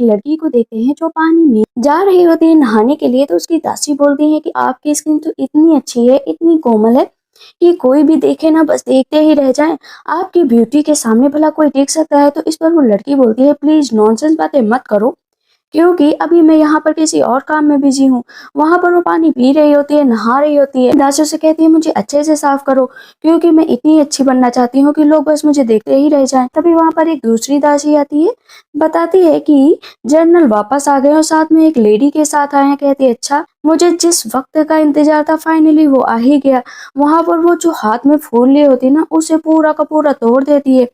लड़की को देखते हैं जो पानी में जा रही होती है नहाने के लिए। तो उसकी दासी बोलती है कि आपकी स्किन तो इतनी अच्छी है, इतनी कोमल है कि कोई भी देखे ना बस देखते ही रह जाए। आपकी ब्यूटी के सामने भला कोई देख सकता है? तो इस पर वो लड़की बोलती है प्लीज नॉनसेंस बातें मत करो, क्योंकि अभी मैं यहाँ पर किसी और काम में बिजी हूँ। वहां पर वो पानी पी रही होती है, नहा रही होती है। दासी से कहती है मुझे अच्छे से साफ करो, क्योंकि मैं इतनी अच्छी बनना चाहती हूँ कि लोग बस मुझे देखते ही रह जाएं। तभी वहां पर एक दूसरी दासी आती है, बताती है कि जनरल वापस आ गए और साथ में एक लेडी के साथ आए हैं। कहती है अच्छा, मुझे जिस वक्त का इंतजार था फाइनली वो आ ही गया। वहां पर वो जो हाथ में फूल लिए होती है ना, उसे पूरा का पूरा तोड़ देती है।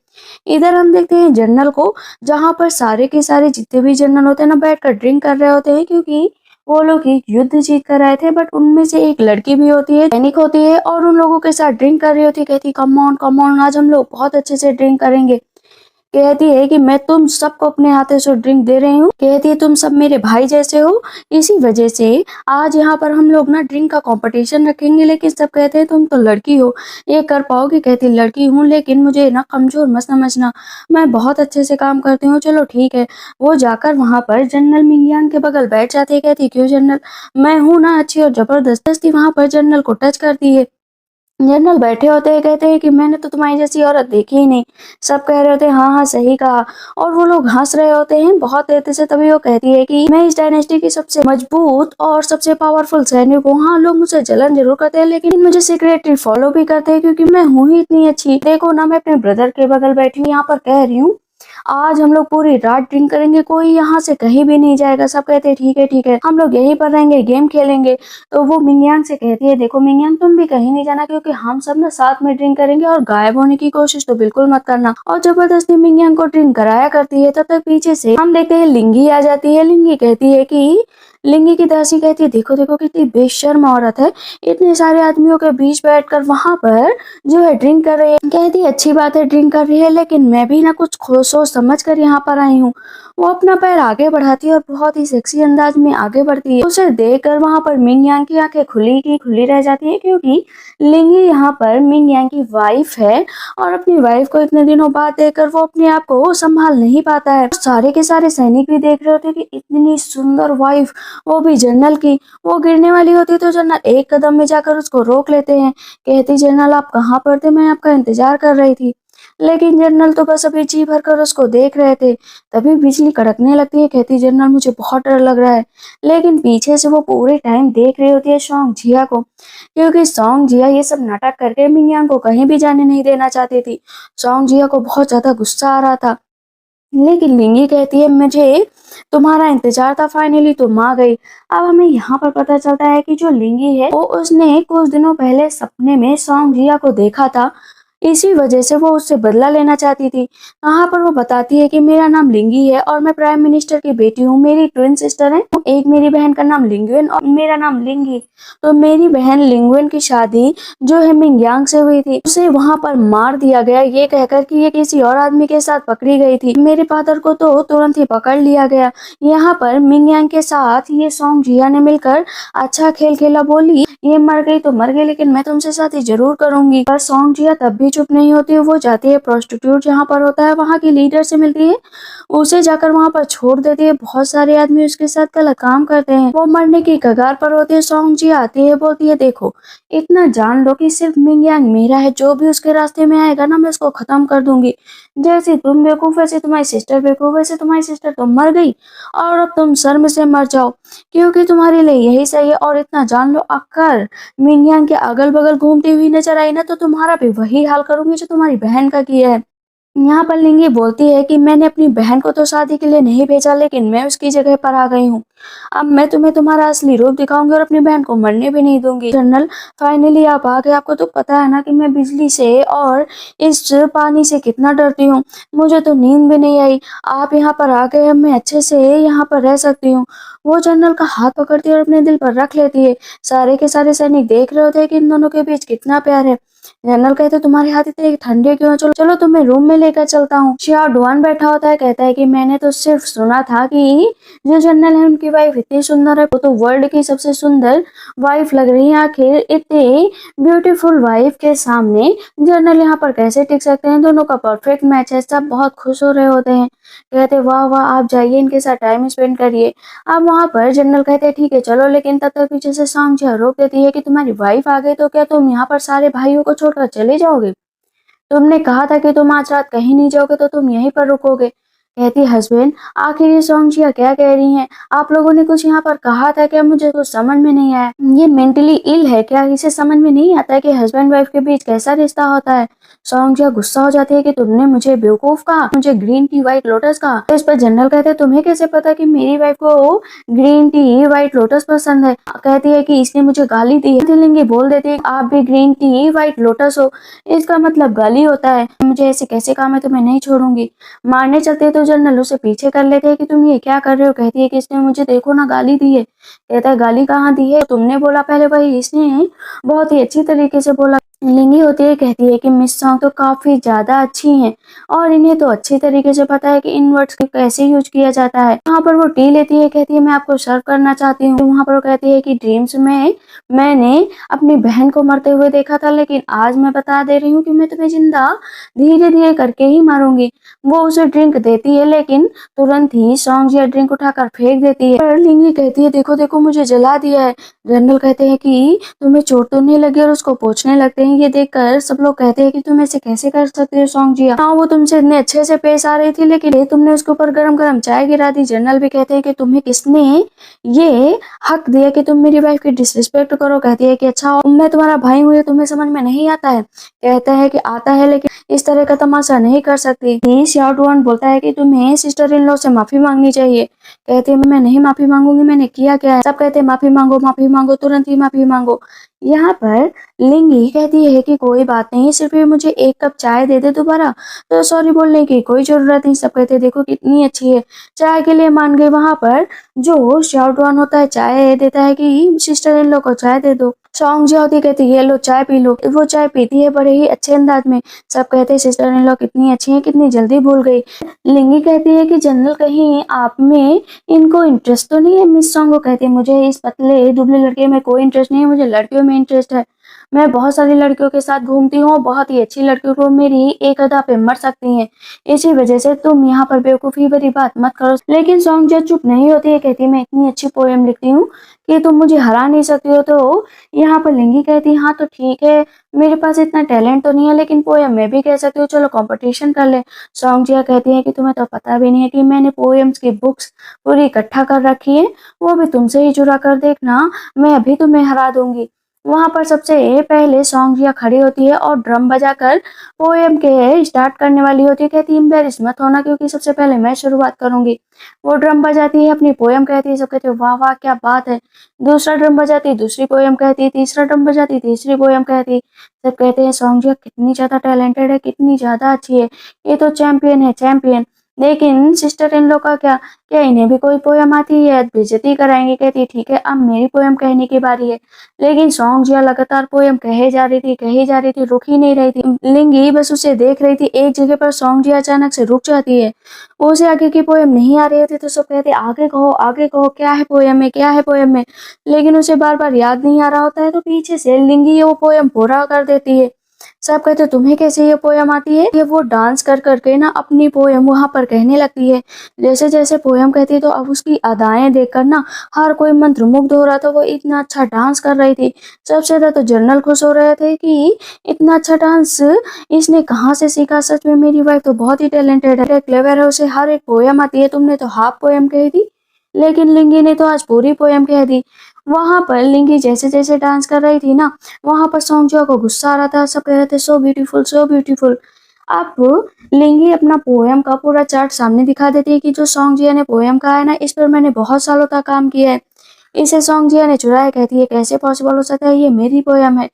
इधर हम देखते हैं जनरल को, जहां पर सारे के सारे जितने भी जनरल होते हैं ना बैठकर ड्रिंक कर रहे होते हैं, क्योंकि वो लोग एक युद्ध जीत कर आए थे। बट उनमें से एक लड़की भी होती है, सैनिक होती है, और उन लोगों के साथ ड्रिंक कर रही होती है। कहती कम ऑन आज हम लोग बहुत अच्छे से ड्रिंक करेंगे। कहती है कि मैं तुम सबको अपने हाथों से ड्रिंक दे रही हूँ। कहती है तुम सब मेरे भाई जैसे हो, इसी वजह से आज यहाँ पर हम लोग ना ड्रिंक का कंपटीशन रखेंगे। लेकिन सब कहते हैं तुम तो लड़की हो, ये कर पाओगी? कहती लड़की हूँ लेकिन मुझे ना कमजोर मत समझना, मैं बहुत अच्छे से काम करती हूँ। चलो ठीक है। वो जाकर वहां पर जनरल मिंगियांग के बगल बैठ जाती है। कहती क्यों जनरल, मैं हूँ ना अच्छी, और जबरदस्ती वहां पर जनरल को टच करती है। जनरल बैठे होते हैं, कहते हैं कि मैंने तो तुम्हारी जैसी औरत देखी ही नहीं। सब कह रहे होते हैं हाँ हाँ सही कहा, और वो लोग हंस रहे होते हैं बहुत देर से। तभी वो कहती है कि मैं इस डायनेस्टी की सबसे मजबूत और सबसे पावरफुल सैनिक हूँ। हाँ लोग मुझे जलन जरूर करते हैं, लेकिन मुझे सीक्रेटली फॉलो भी करते हैं, क्योंकि मैं हूँ ही इतनी अच्छी। देखो ना, मैं अपने ब्रदर के बगल बैठी हूँ, यहाँ पर कह रही हूँ आज हम लोग पूरी रात ड्रिंक करेंगे, कोई यहाँ से कहीं भी नहीं जाएगा। सब कहते हैं ठीक है हम लोग यहीं पर रहेंगे, गेम खेलेंगे। तो वो मिंगयांग से कहती है देखो मिंगयांग, तुम भी कहीं नहीं जाना, क्योंकि हम सब ना साथ में ड्रिंक करेंगे, और गायब होने की कोशिश तो बिल्कुल मत करना। और जबरदस्ती मिंगयांग को ड्रिंक कराया करती है। तब तक पीछे से हम देखते हैं लिंगी आ जाती है। लिंगी कहती है कि लिंगी की दासी कहती है देखो देखो कितनी बेशर्म औरत है, इतने सारे आदमियों के बीच बैठकर वहां पर जो है ड्रिंक कर रही है। कहती है अच्छी बात है ड्रिंक कर रही है, लेकिन मैं भी ना कुछ सोच समझ कर यहाँ पर आई हूँ। वो अपना पैर आगे बढ़ाती है और बहुत ही सेक्सी अंदाज में आगे बढ़ती है। उसे देखकर वहां पर मिंगयांग की आंखें खुली की खुली रह जाती है, क्योंकि लिंगी यहाँ पर मिंगयांग की वाइफ है, और अपनी वाइफ को इतने दिनों बाद देखकर वो अपने आप को संभाल नहीं पाता है। सारे के सारे सैनिक भी देख रहे होते हैं कि इतनी सुंदर वाइफ, वो भी जनरल की। वो गिरने वाली होती है तो जनरल एक कदम में जाकर उसको रोक लेते हैं। कहती जनरल आप कहाँ पर थे, मैं आपका इंतजार कर रही थी। लेकिन जनरल तो बस अभी जी भर कर उसको देख रहे थे। तभी बिजली कड़कने लगती है। कहती जनरल मुझे बहुत डर लग रहा है। लेकिन पीछे से वो पूरे टाइम देख रही होती है सॉन्ग जिया को, क्योंकि सॉन्ग जिया ये सब नाटक करके मिंगयांग को कहीं भी जाने नहीं देना चाहती थी। सॉन्ग जिया को बहुत ज्यादा गुस्सा आ रहा था। लेकिन लिंगी कहती है मुझे तुम्हारा इंतजार था, फाइनली तुम आ गई। अब हमें यहाँ पर पता चलता है कि जो लिंगी है वो उसने कुछ दिनों पहले सपने में सॉन्ग जिया को देखा था, इसी वजह से वो उससे बदला लेना चाहती थी। यहाँ पर वो बताती है कि मेरा नाम लिंगी है और मैं प्राइम मिनिस्टर की बेटी हूँ। मेरी ट्विन सिस्टर है, एक मेरी बहन का नाम लिंगुएन और मेरा नाम लिंगी। तो मेरी बहन लिंगुएन की शादी जो है मिंगयांग से हुई थी, उसे वहां पर मार दिया गया ये कहकर कि ये किसी और आदमी के साथ पकड़ी गई थी। मेरे फादर को तो तुरंत ही पकड़ लिया गया। यहाँ पर मिंगयांग के साथ ये सॉन्ग जिया ने मिलकर अच्छा खेल खेला, बोली ये मर गई तो मर गई, लेकिन मैं तुमसे शादी जरूर करूंगी। पर सॉन्ग जिया तब भी चुप नहीं होती है। वो जाती है प्रोस्टिट्यूट जहाँ पर होता है, वहाँ की लीडर से मिलती है, उसे जाकर वहाँ पर छोड़ देती है। बहुत सारे आदमी उसके साथ गलत काम करते हैं। वो मरने की कगार पर होती है। सॉन्ग जिया आती है, बोलती है देखो इतना जान लो कि सिर्फ मिंगयांग मेरा है, जो भी उसके रास्ते में आएगा ना मैं उसको खत्म कर दूंगी। जैसे तुम बेवकूफ वैसे तुम्हारी सिस्टर बेवकूफ, वैसे तुम्हारी सिस्टर तो मर गई और अब तुम शर्म से मर जाओ, क्योंकि तुम्हारे लिए यही सही है। और इतना जान लो अगर मिंगयांग के अगल बगल घूमती हुई नजर आई ना तो तुम्हारा भी वही हाल करूंगी जो तुम्हारी बहन का किया है। यहाँ पर लिंगी बोलती है कि मैंने अपनी बहन को तो शादी के लिए नहीं भेजा, लेकिन मैं उसकी जगह पर आ गई हूँ। अब मैं तुम्हें तुम्हारा असली रूप दिखाऊंगी और अपनी बहन को मरने भी नहीं दूंगी। जनरल फाइनली आप आ गए। आपको तो पता है ना कि मैं बिजली से और इस पानी से कितना डरती हूँ। मुझे तो नींद भी नहीं आई, आप यहाँ पर आ गए, अब मैं अच्छे से यहाँ पर रह सकती हूँ। वो जनरल का हाथ पकड़ती है और अपने दिल पर रख लेती है। सारे के सारे सैनिक देख रहे होते हैं कि इन दोनों के बीच कितना प्यार है। जनरल कहते तुम्हारे हाथ इतने ठंडे क्यों हैं? चलो चलो तुम्हें रूम में लेकर चलता हूँ। शिया डुआन बैठा होता है, कहता है कि मैंने तो सिर्फ सुना था कि जो जनरल है उनकी वाइफ इतनी सुंदर है, वो तो वर्ल्ड की सबसे सुंदर वाइफ लग रही है। आखिर इतनी ब्यूटीफुल वाइफ के सामने जनरल यहाँ पर कैसे टिक सकते हैं? दोनों का परफेक्ट मैच है। सब बहुत खुश हो रहे होते हैं, कहते वाह वाह, आप जाइए इनके साथ टाइम स्पेंड करिए। अब वहां पर जनरल कहते हैं ठीक है चलो, लेकिन तब तक पीछे से सांझिया रोक देती है कि तुम्हारी वाइफ आ गई तो क्या तुम यहाँ पर सारे भाइयों को छोड़कर चले जाओगे? तुमने कहा था कि तुम आज रात कहीं नहीं जाओगे, तो तुम यहीं पर रुकोगे। कहती हस्बैंड आखिर ये सोंगजिया क्या कह रही हैं? आप लोगों ने कुछ यहाँ पर कहा था क्या? मुझे कुछ समझ में नहीं आया। ये मेंटली इल है क्या? इसे समझ में नहीं आता है कि हस्बैंड वाइफ के बीच कैसा रिश्ता होता है। सोंगजिया गुस्सा हो जाती है कि तुमने मुझे बेवकूफ कहा, मुझे ग्रीन टी व्हाइट लोटस कहा। तो इस पर जनरल कहते हैं तुम्हें कैसे पता कि मेरी वाइफ को ग्रीन टी व्हाइट लोटस पसंद है? कहती है कि इसने मुझे गाली दी है। लिंगी बोल देती है आप भी ग्रीन टी व्हाइट लोटस हो, इसका मतलब गाली होता है। मुझे ऐसे कैसे काम है, तुम्हें नहीं छोड़ूंगी। मारने चलते तो जनरल उसे पीछे कर लेते हैं कि तुम ये क्या कर रहे हो। कहती है कि इसने मुझे देखो ना गाली दी है। कहता है गाली कहाँ दी है? तुमने बोला पहले, वही इसने बहुत ही अच्छी तरीके से बोला। लिंगी होती है, कहती है कि मिस सॉन्ग तो काफी ज्यादा अच्छी हैं और इन्हें तो अच्छी तरीके से पता है कि इन वर्ड्स को कैसे यूज किया जाता है। वहाँ पर वो टी लेती है, कहती है मैं आपको सर्व करना चाहती हूँ। वहाँ पर वो कहती है कि ड्रीम्स में मैंने अपनी बहन को मरते हुए देखा था, लेकिन आज मैं बता दे रही हूँ कि मैं तुम्हें जिंदा धीरे धीरे करके ही मारूंगी। वो उसे ड्रिंक देती है, लेकिन तुरंत ही सॉन्गजिया ड्रिंक उठाकर फेंक देती है। पर लिंगी कहती है देखो देखो मुझे जला दिया है। जनरल कहते हैं कि तुम्हें चोट तो नहीं लगी और उसको पोंछने लगते हैं। ये देखकर सब लोग कहते हैं कि तुम ऐसे कैसे कर सकते हो सॉन्गजिया? हाँ वो तुमसे इतने अच्छे से पेश आ रही थी, लेकिन ये तुमने उसके ऊपर गरम गरम चाय गिरा दी। जनरल भी कहते हैं कि तुम्हें किसने ये हक दिया कि तुम मेरी वाइफ की डिसरिस्पेक्ट करो? कहती है कि अच्छा मैं तुम्हारा भाई हूँ, ये तुम्हें समझ में नहीं आता है? कहता है कि आता है, लेकिन इस तरह का तमाशा नहीं कर सकती। शाओडुआन बोलता है कि तुम्हें सिस्टर इन लॉ से माफी मांगनी चाहिए। कहते हैं मैं नहीं माफी मांगूंगी, मैंने किया क्या है? सब कहते हैं माफी मांगो तुरंत ही माफी मांगो। यहाँ पर लिंगी कहती है कि कोई बात नहीं, सिर्फ ये मुझे एक कप चाय दे दे दोबारा, तो सॉरी बोलने की कोई जरूरत नहीं। सब कहते हैं देखो कितनी अच्छी है, चाय के लिए मान गई। वहां पर जो शाओडुआन होता है चाय देता है कि सिस्टर इन लॉ को चाय दे दो। सॉन्गजिया होती कहती है ये लो चाय पी लो। वो चाय पीती है बड़े ही अच्छे अंदाज में। सब कहते हैं सिस्टर इन लॉ कितनी अच्छी है, कितनी जल्दी भूल गई। लिंगी कहती है कि जनरल कहीं आप में इनको इंटरेस्ट तो नहीं है? मिस सॉन्ग को कहती है मुझे इस पतले दुबले लड़के में कोई इंटरेस्ट नहीं है, मुझे लड़कियों में इंटरेस्ट है। मैं बहुत सारी लड़कियों के साथ घूमती हूँ, बहुत ही अच्छी लड़कियों को मेरी एक अदा पे मर सकती हैं, इसी वजह से तुम यहाँ पर बेवकूफ़ी भरी बात मत करो। लेकिन सॉन्ग जब चुप नहीं होती है, कहती है मैं इतनी अच्छी पोएम लिखती हूँ कि तुम मुझे हरा नहीं सकती हो। तो यहाँ पर लिंगी कहती है हाँ तो ठीक है, मेरे पास इतना टैलेंट तो नहीं है, लेकिन पोएम मैं भी कह सकती हूँ, चलो कंपटीशन कर ले। सॉन्गजिया कहती है कि तुम्हें तो पता भी नहीं है कि मैंने पोएम्स की बुक्स पूरी इकट्ठा कर रखी है, वो भी तुमसे ही चुरा कर, देखना मैं अभी तुम्हें हरा दूंगी। वहां पर सबसे पहले सॉन्गजिया खड़ी होती है और ड्रम बजाकर पोएम के स्टार्ट करने वाली होती है। कहती है एम्बेरस मत होना, क्योंकि सबसे पहले मैं शुरुआत करूंगी। वो ड्रम बजाती है, अपनी पोएम कहती है। सब कहते हैं वाह वाह क्या बात है। दूसरा ड्रम बजाती, दूसरी पोएम कहती, तीसरा ड्रम बजाती, तीसरी पोएम कहती। सब कहते हैं सॉन्गजिया कितनी ज्यादा टैलेंटेड है, कितनी ज्यादा अच्छी है, ये तो चैंपियन है चैंपियन। लेकिन सिस्टर इन लोग का क्या, क्या इन्हें भी कोई पोएम आती है? बेइज्जती कराएंगे। कहती है ठीक है अब मेरी पोएम कहने की बारी है। लेकिन सॉन्गजिया लगातार पोएम कहे जा रही थी, कही जा रही थी, रुक ही नहीं रही थी। लिंगी बस उसे देख रही थी। एक जगह पर सॉन्गजिया अचानक से रुक जाती है, उसे आगे की पोएम नहीं आ रही होती, तो सब कहते आगे कहो क्या है पोएम में, क्या है पोएम में। लेकिन उसे बार बार याद नहीं आ रहा होता है, तो पीछे से लिंगी वो पोएम पूरा कर देती है। सब कहते तुम्हें कैसे ये पोएम आती है? ये वो डांस कर करके ना अपनी पोएम वहां पर कहने लगती है। जैसे जैसे पोएम कहती है तो अब उसकी अदाएं देखकर ना हर कोई मंत्रमुग्ध हो रहा था, वो इतना अच्छा डांस कर रही थी। सबसे ज्यादा तो जनरल खुश हो रहे थे कि इतना अच्छा डांस इसने कहाँ से सीखा। सच में मेरी वाइफ तो बहुत ही टैलेंटेड है, क्लेवर है, उसे हर एक पोएम आती है। तुमने तो हाफ पोएम कही थी, लेकिन लिंगी ने तो आज पूरी पोएम कह दी। वहां पर लिंगी जैसे जैसे डांस कर रही थी ना, वहां पर सॉन्गजिया को गुस्सा आ रहा था। सब कह रहे थे सो ब्यूटीफुल सो ब्यूटीफुल। अब लिंगी अपना पोएम का पूरा चार्ट सामने दिखा देती है कि जो सॉन्गजिया ने पोएम कहा है ना, इस पर मैंने बहुत सालों तक काम किया है, इसे सॉन्गजिया ने चुराया। कहती है कैसे पॉसिबल हो सकता है, ये मेरी पोएम है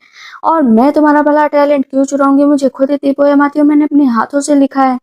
और मैं तुम्हारा भला टैलेंट क्यों चुराऊंगी, मुझे खुद इतनी पोएम आती है, मैंने अपने हाथों से लिखा है।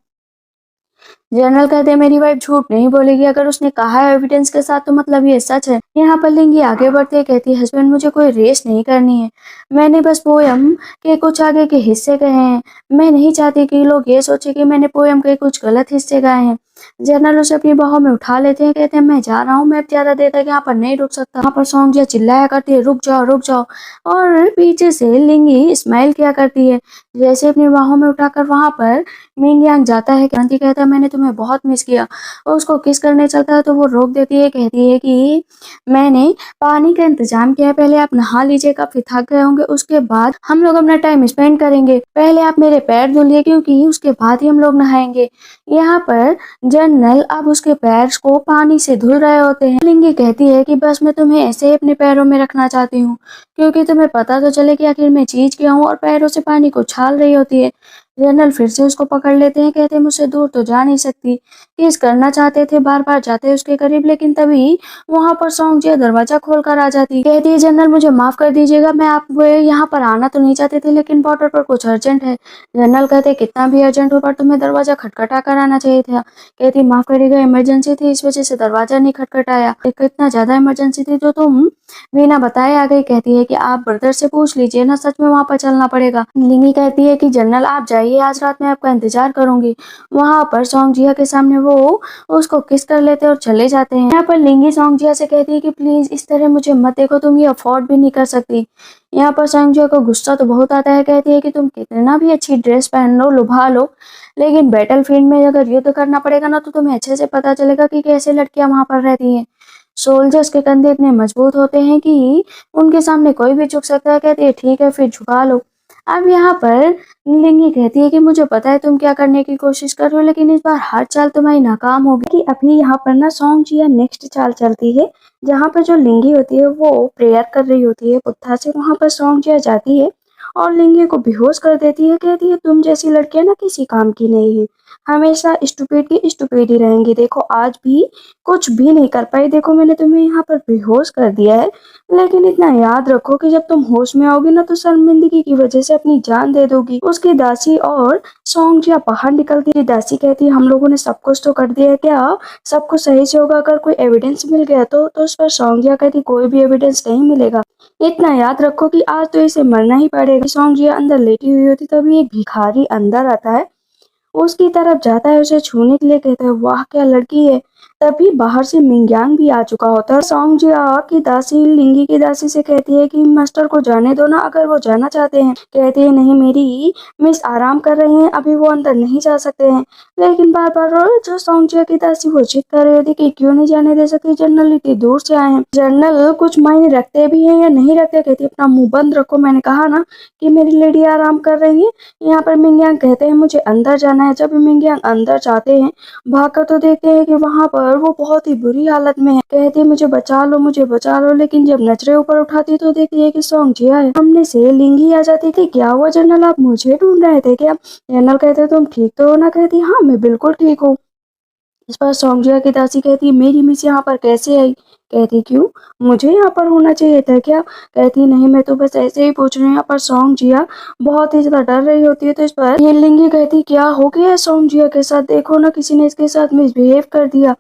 जनरल कहते हैं मेरी वाइफ झूठ नहीं बोलेगी, अगर उसने कहा है एविडेंस के साथ तो मतलब ये सच है। यहाँ पर लिंगी आगे बढ़ते हैं, कहती है हस्बैंड मुझे कोई रेस नहीं करनी है, मैंने बस पोयम के कुछ आगे के हिस्से कहे हैं, मैं नहीं चाहती कि लोग ये सोचे कि मैंने पोयम के कुछ गलत हिस्से गाए हैं। जनरल उसे अपनी बाहों में उठा लेते हैं, कहते हैं मैं जा रहा हूँ, मैं अब ज्यादा देर तक यहाँ पर नहीं रुक सकता। यहाँ पर सौंजिया चिल्लाया करती है रुक जाओ रुक जाओ, और पीछे से लिंगी स्माइल किया करती है जैसे अपनी बाहों में उठाकर वहां पर मिंग यांग जाता है। क्रांति कहता है मैंने तुम्हें बहुत मिस किया, और उसको किस करने चलता है तो वो रोक देती है, कहती है कि मैंने पानी का इंतजाम किया है, पहले आप नहा लीजिए, काफी थक गए होंगे, उसके बाद हम लोग अपना टाइम स्पेंड करेंगे, पहले आप मेरे पैर धुलिए क्योंकि उसके बाद ही हम लोग नहाएंगे। यहाँ पर जनरल अब उसके पैर को पानी से धुल रहे होते हैं। लिंगी कहती है कि बस मैं तुम्हें ऐसे ही अपने पैरों में रखना चाहती हूँ क्योंकि तुम्हें पता तो चले कि आखिर मैं चीज क्या हूँ, और पैरों से पानी को छाल रही होती है। जनरल फिर से उसको पकड़ लेते हैं, कहते हैं मुझसे दूर तो जा नहीं सकती, किस करना चाहते थे, बार बार जाते उसके करीब, लेकिन तभी वहां पर सौंजिया दरवाजा खोल कर आ जाती, कहती है जनरल मुझे माफ कर दीजिएगा, मैं आप यहाँ पर आना तो नहीं चाहते थे लेकिन बॉर्डर पर कुछ अर्जेंट है। जनरल कहते कितना भी अर्जेंट हो पर तुम्हें दरवाजा खटखटा कर आना चाहिए था। कहती माफ करिएगा इमरजेंसी थी इस वजह से दरवाजा नहीं खटखटाया, इतना ज्यादा इमरजेंसी थी तो तुम बिना बताए आ गई। कहती है कि आप ब्रदर से पूछ लीजिए ना, सच में वहां पर चलना पड़ेगा। लिंगी कहती है कि जनरल आप जाइए, आज रात में आपका इंतजार करूंगी। वहां पर सौंजिया के सामने वो उसको किस कर लेते और चले जाते हैं। यहाँ पर लिंगी सौंजिया से कहती है कि प्लीज इस तरह मुझे मत देखो, तुम ये अफोर्ड भी नहीं कर सकती। यहाँ पर सौंजिया को गुस्सा तो बहुत आता है, कहती है कि तुम कितना भी अच्छी ड्रेस पहन लो लुभा लो, लेकिन बैटल फील्ड में अगर युद्ध करना पड़ेगा ना तो तुम्हें अच्छे से पता चलेगा कि कैसे लड़कियां वहां पर रहती हैं। सोल्जर्स के कंधे इतने मजबूत होते हैं कि उनके सामने कोई भी झुक सकता है। कहती है ठीक है फिर झुका लो। अब यहाँ पर लिंगी कहती है कि मुझे पता है तुम क्या करने की कोशिश कर रहे हो, लेकिन इस बार हर चाल तुम्हारी नाकाम होगी। कि अभी यहाँ पर ना सौंजिया नेक्स्ट चाल चलती है, जहाँ पर जो लिंगी होती है वो प्रेयर कर रही होती है बुद्धा से, वहां पर सौंजिया जाती है और लिंगी को बेहोश कर देती है। कहती है तुम जैसी लड़कियां ना किसी काम की नहीं है, हमेशा स्टूपिड की स्टूपिड ही रहेंगी, देखो आज भी कुछ भी नहीं कर पाई, देखो मैंने तुम्हें यहाँ पर बेहोश कर दिया है, लेकिन इतना याद रखो कि जब तुम होश में आओगी ना तो शर्मिंदगी की वजह से अपनी जान दे दोगी। उसकी दासी और सौंजिया बाहर निकलती है। दासी कहती है हम लोगों ने सब कुछ तो कर दिया है, क्या सब कुछ सही से होगा, अगर कोई एविडेंस मिल गया तो उस पर सौंजिया कहती कोई भी एविडेंस नहीं मिलेगा, इतना याद रखो कि आज तो इसे मरना ही पड़ेगा। सौंजिया अंदर लेटी हुई होती तभी एक भिखारी अंदर आता है, उसकी तरफ जाता है, उसे छूने के लिए कहता है वाह क्या लड़की है। तभी बाहर से मिंग्यांग भी आ चुका होता है। सौंजिया की दासी लिंगी की दासी से कहती है कि मास्टर को जाने दो ना अगर वो जाना चाहते हैं। कहती है नहीं मेरी मिस आराम कर रही हैं, अभी वो अंदर नहीं जा सकते हैं। लेकिन बार बार जो सौंजिया की दासी वो जिद कर रही होती कि क्यों नहीं जाने दे सकती, जनरल इतनी दूर से आए हैं, जनरल कुछ मायने रखते भी हैं या नहीं रखते। कहती है अपना मुंह बंद रखो, मैंने कहा ना कि मेरी लेडी आराम कर रही है। यहाँ पर मिंग्यांग कहते हैं मुझे अंदर जाना है। जब मिंग्यांग अंदर जाते हैं भागकर तो देखते हैं कि वहां पर वो बहुत ही बुरी हालत में है। कहती है मुझे बचा लो मुझे बचा लो, लेकिन जब नजरें ऊपर उठाती तो देखती है कि सौंजिया है। सामने से लिंगी आ जाती थी। क्या हुआ जनरल, आप मुझे ढूंढ रहे थे क्या? जनरल कहते तुम ठीक तो हो ना? कहती हाँ मैं बिल्कुल ठीक हूँ। इस पर सौंजिया की दासी कहती मेरी मिस यहाँ पर कैसे आई? कहती क्यों, मुझे यहाँ पर होना चाहिए था क्या? कहती नहीं मैं तो बस ऐसे ही पूछ रही हूँ। यहाँ पर सौंजिया बहुत ही ज्यादा डर रही होती है। तो इस पर ये लिंगी कहती क्या हो गया है सौंजिया के साथ, देखो ना किसी ने इसके साथ मिसबिहेव कर दिया।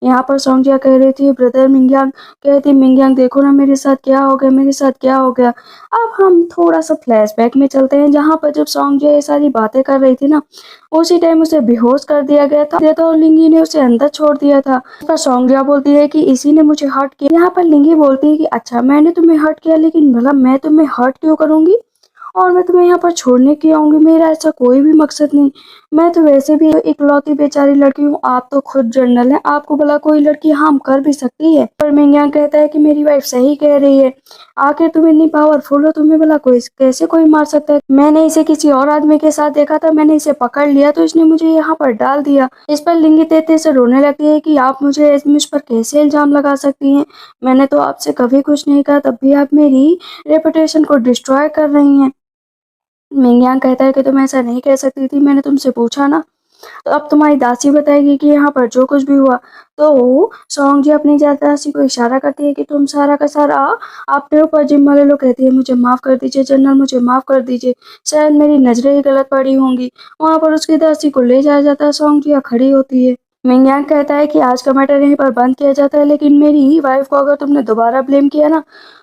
यहाँ पर सौंजिया कह रही थी ब्रदर मिंग्यांग, कहती मिंग्यांग देखो ना मेरे साथ क्या हो गया, मेरे साथ क्या हो गया। अब हम थोड़ा सा फ्लैशबैक में चलते हैं, जहाँ पर जब सौंजिया ये सारी बातें कर रही थी ना उसी टाइम उसे बेहोश कर दिया गया था और लिंगी ने उसे अंदर छोड़ दिया था। इस पर सौंजिया बोलती है कि इसी ने मुझे हर्ट किया। यहाँ पर लिंगी बोलती है कि अच्छा मैंने तुम्हें हर्ट किया, लेकिन भला मैं तुम्हें हर्ट क्यों करूंगी और मैं तुम्हें यहाँ पर छोड़ने क्यों आऊंगी, मेरा ऐसा कोई भी मकसद नहीं, मैं तो वैसे भी इकलौती बेचारी लड़की हूँ, आप तो खुद जनरल हैं, आपको भला कोई लड़की हार्म कर भी सकती है। पर मिंग्यांग कहता है कि मेरी वाइफ सही कह रही है, आखिर तुम इतनी पावरफुल हो, तुम्हें भला कोई कैसे कोई मार सकता है, मैंने इसे किसी और आदमी के साथ देखा था, मैंने इसे पकड़ लिया तो इसने मुझे यहाँ पर डाल दिया। इस पर लिंगी तेते से रोने लगती है कि आप मुझे मुझ पर कैसे इल्जाम लगा सकती हैं, मैंने तो आपसे कभी कुछ नहीं कहा, तब भी आप मेरी रेपुटेशन को डिस्ट्रॉय कर रही हैं। मिंग्यांग कहता है कि तुम ऐसा नहीं कह सकती थी, मैंने तुमसे पूछा ना तो अब तुम्हारी दासी बताएगी कि यहाँ पर जो कुछ भी हुआ। तो सॉन्ग जी अपनी दासी को इशारा करती है कि तुम सारा का सारा अपने ऊपर जिम्मा ले लो। कहती है मुझे माफ कर दीजिए जनरल, मुझे माफ कर दीजिए, शायद मेरी नजरें ही गलत पड़ी होंगी। वहां पर उसकी दासी को ले जाया जाता है। सॉन्ग जिया खड़ी होती है। मिंग यांग कहता है कि आज का मैटर यहीं पर बंद किया जाता है, लेकिन मेरी वाइफ को अगर तुमने दोबारा ब्लेम किया ना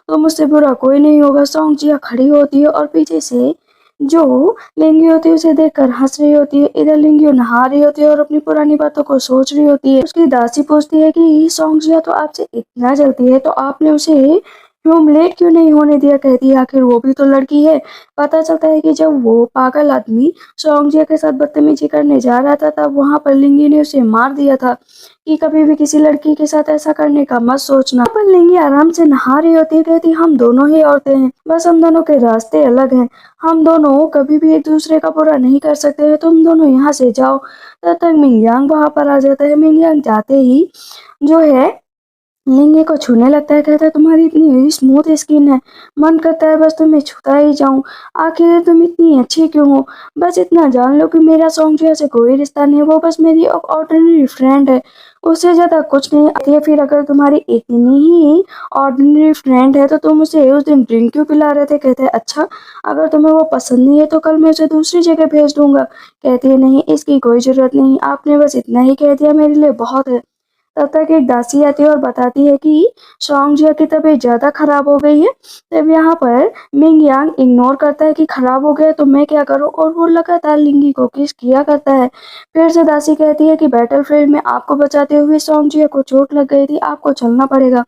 तो मुझसे बुरा कोई नहीं होगा। सॉन्ग जिया खड़ी होती है और पीछे से जो लिंगी होती है उसे देखकर हंस रही होती है। इधर लिंगी नहा रही होती है और अपनी पुरानी बातों को सोच रही होती है। उसकी दासी पूछती है कि सॉन्ग जिया तो आपसे इतना जलती है तो आपने उसे ह्यूमिलेट क्यों नहीं होने दिया। कहती है आखिर वो भी तो लड़की है। पता चलता है कि जब वो पागल आदमी सॉन्ग जिया के साथ बदतमीजी करने जा रहा था तब वहां पर लिंगी ने उसे मार दिया था कि कभी भी किसी लड़की के साथ ऐसा करने का मत सोचना। पर लिंगी आराम से नहा रही होती है। कहती हम दोनों ही औरतें हैं, बस हम दोनों के रास्ते अलग हैं। हम दोनों कभी भी एक दूसरे का बुरा नहीं कर सकते हैं। तुम दोनों यहाँ से जाओ। तब तक मिंग यांग वहां पर आ जाता है। मिंग यांग जाते ही जो है लिंगे को छूने लगता है। कहता है तुम्हारी इतनी स्मूथ स्किन है, मन करता है बस तुम्हें छूता ही जाऊं। आखिर तुम इतनी अच्छी क्यों हो। बस इतना जान लो कि मेरा सॉन्ग जो से कोई रिश्ता नहीं है, वो बस मेरी ऑर्डिनरी फ्रेंड है, उससे ज्यादा कुछ नहीं आती है। फिर अगर तुम्हारी इतनी ही ऑर्डिनरी फ्रेंड है तो तुम उसे उस दिन ड्रिंक क्यों पिला रहे थे। कहते हैं अच्छा, अगर तुम्हें वो पसंद नहीं है तो कल मैं उसे दूसरी जगह भेज दूंगा। कहती है नहीं, इसकी कोई जरूरत नहीं, आपने बस इतना ही कह दिया मेरे लिए बहुत है। तब तक एक दासी आती है और बताती है कि सॉन्ग जिया की तबीयत ज्यादा खराब हो गई है। तब यहाँ पर मिंग यांग इग्नोर करता है कि खराब हो गया तो मैं क्या करूं, और वो लगातार लिंगी को किस किया करता है। फिर से दासी कहती है कि बैटलफील्ड में आपको बचाते हुए सॉन्ग जिया को चोट लग गई थी, आपको चलना पड़ेगा।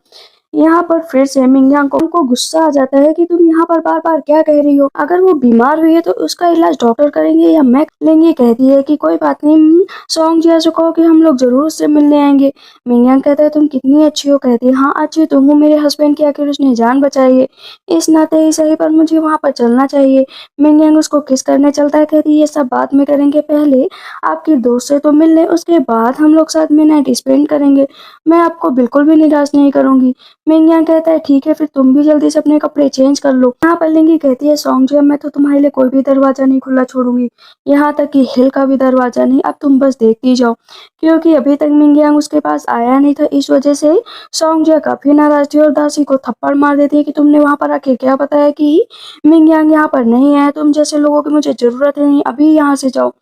यहाँ पर फिर से मिंग यांग को उनको गुस्सा आ जाता है कि तुम यहाँ पर बार बार क्या कह रही हो, अगर वो बीमार हुई है तो उसका इलाज डॉक्टर करेंगे या मैं। लिंगी कहती है कि कोई बात नहीं, सॉन्ग जिया से कहो कि हम लोग जरूर उससे मिलने आएंगे। मिंग यांग कहता है तुम कितनी अच्छी हो। कहती है हाँ अच्छी तो हूँ, मेरे हस्बैंड की आखिर उसने जान बचाई है, इस नाते ही सही पर मुझे वहां पर चलना चाहिए। मिंग यांग उसको किस करने चलता है। कहती है ये सब बाद में करेंगे, पहले आपकी दोस्त से तो मिल ले, उसके बाद हम लोग साथ में नाइट स्पेंड करेंगे, मैं आपको बिल्कुल भी निराश नहीं करूंगी। मिंग यांग कहता है ठीक है, फिर तुम भी जल्दी से अपने कपड़े चेंज कर लो। यहाँ पर लिंगी कहती है सॉन्ग जिया मैं तो तुम्हारे लिए कोई भी दरवाजा नहीं खुला छोड़ूंगी, यहाँ तक कि हिल का भी दरवाजा नहीं, अब तुम बस देखती जाओ। क्योंकि अभी तक मिंग यांग उसके पास आया नहीं था, इस वजह से सॉन्ग जिया काफी नाराज थी और दासी को थप्पड़ मार देती है कि तुमने वहां पर आके क्या बताया कि मिंग यांग यहाँ पर नहीं है, तुम जैसे लोगों की मुझे जरूरत है नहीं, अभी यहाँ से जाओ।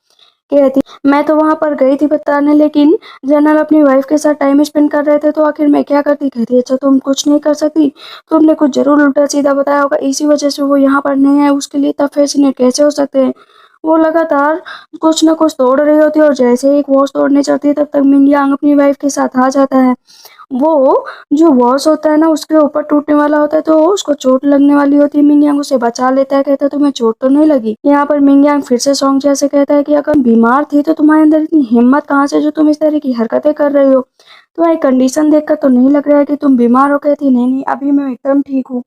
कहती मैं तो वहां पर गई थी बताने, लेकिन जनरल अपनी वाइफ के साथ टाइम स्पेंड कर रहे थे तो आखिर मैं क्या करती। कहती अच्छा तुम कुछ नहीं कर सकती, तुमने कुछ जरूर उल्टा सीधा बताया होगा, इसी वजह से वो यहाँ पर नहीं है, उसके लिए इतना फैसिनेट कैसे हो सकते हैं। वो लगातार कुछ ना कुछ तोड़ रही होती है और जैसे ही एक वॉच तोड़ने चलती है तब तक मिंग यांग अपनी वाइफ के साथ आ जाता है। वो जो वॉश होता है ना उसके ऊपर टूटने वाला होता है तो उसको चोट लगने वाली होती है। मिंग यांग उसे बचा लेता है। कहता है तुम्हें चोट तो नहीं लगी। यहाँ पर मिंग यांग फिर से सॉन्ग जैसे कहता है कि अगर बीमार थी तो तुम्हारे अंदर इतनी हिम्मत कहाँ से जो तुम इस तरह की हरकतें कर रही हो, तुम्हारी कंडीशन देखकर तो नहीं लग रहा है कि तुम बीमार हो। कहती नहीं नहीं, अभी मैं एकदम ठीक हूँ,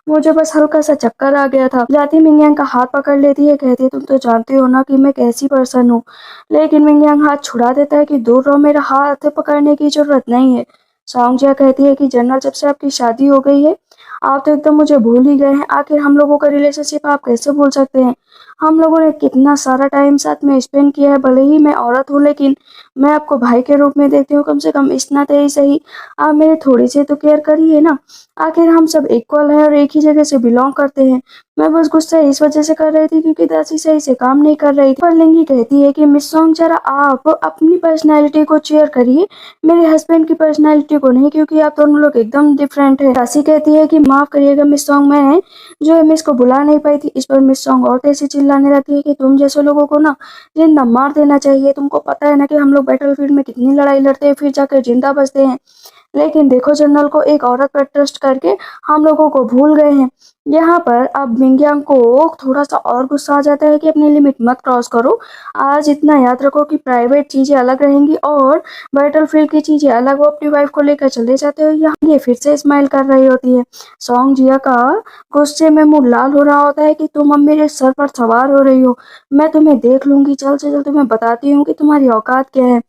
मुझे बस हल्का सा चक्कर आ गया था। जाती मिंग यांग का हाथ पकड़ लेती है। कहती है तुम तो जानती हो ना कि मैं कैसी पर्सन हूँ। लेकिन मिंग यांग हाथ छुड़ा देता है कि दूर रहो, मेरा हाथ पकड़ने की जरूरत नहीं है। सॉन्ग जिया कहती है कि जनरल जब से आपकी शादी हो गई है आप तो एकदम मुझे भूल ही गए हैं, आखिर हम लोगों का रिलेशनशिप आप कैसे भूल सकते हैं। हम लोगों ने कितना सारा टाइम साथ में स्पेंड किया है, भले ही मैं औरत हूँ लेकिन मैं आपको भाई के रूप में देखती हूँ, कम से कम इस नाते ही सही आप मेरे थोड़ी सी तो केयर करिए ना। आखिर हम सब इक्वल है और एक ही जगह से बिलोंग करते हैं। मैं बस गुस्सा इस वजह से कर रही थी क्योंकि दासी सही से काम नहीं कर रही थी। पर लिंगी कहती है कि मिस सॉन्ग जरा आप अपनी पर्सनैलिटी को चेयर करिए, मेरे हस्बैंड की पर्सनैलिटी को नहीं, क्योंकि आप दोनों लोग एकदम डिफरेंट है। दासी कहती है कि माफ करिएगा मिस सॉन्ग, मैं जो है मिस को बुला नहीं पाई थी। इस पर मिस सॉन्ग और तेजी चिल्लाने लगती है कि तुम जैसे लोगों को ना जिंदा मार देना चाहिए, तुमको पता है ना कि हम लोग बैटलफील्ड में कितनी लड़ाई लड़ते हैं फिर जाकर जिंदा बचते हैं, लेकिन देखो जनरल को एक औरत पर ट्रस्ट करके हम लोगों को भूल गए हैं। यहाँ पर अब मिंग यांग को थोड़ा सा और गुस्सा आ जाता है कि अपनी लिमिट मत क्रॉस करो, आज इतना याद रखो कि प्राइवेट चीजें अलग रहेंगी और बैटलफील्ड की चीजें अलग। वो अपनी वाइफ को लेकर चले जाते हो। यहाँ ये फिर से स्माइल कर रही होती है। सॉन्ग जिया का गुस्से में मुंह लाल हो रहा होता है कि तुम अब मेरे सर पर सवार हो रही हो, मैं तुम्हें देख लूंगी, जल्द से जल्द तुम्हें बताती हूँ कि तुम्हारी औकात क्या है।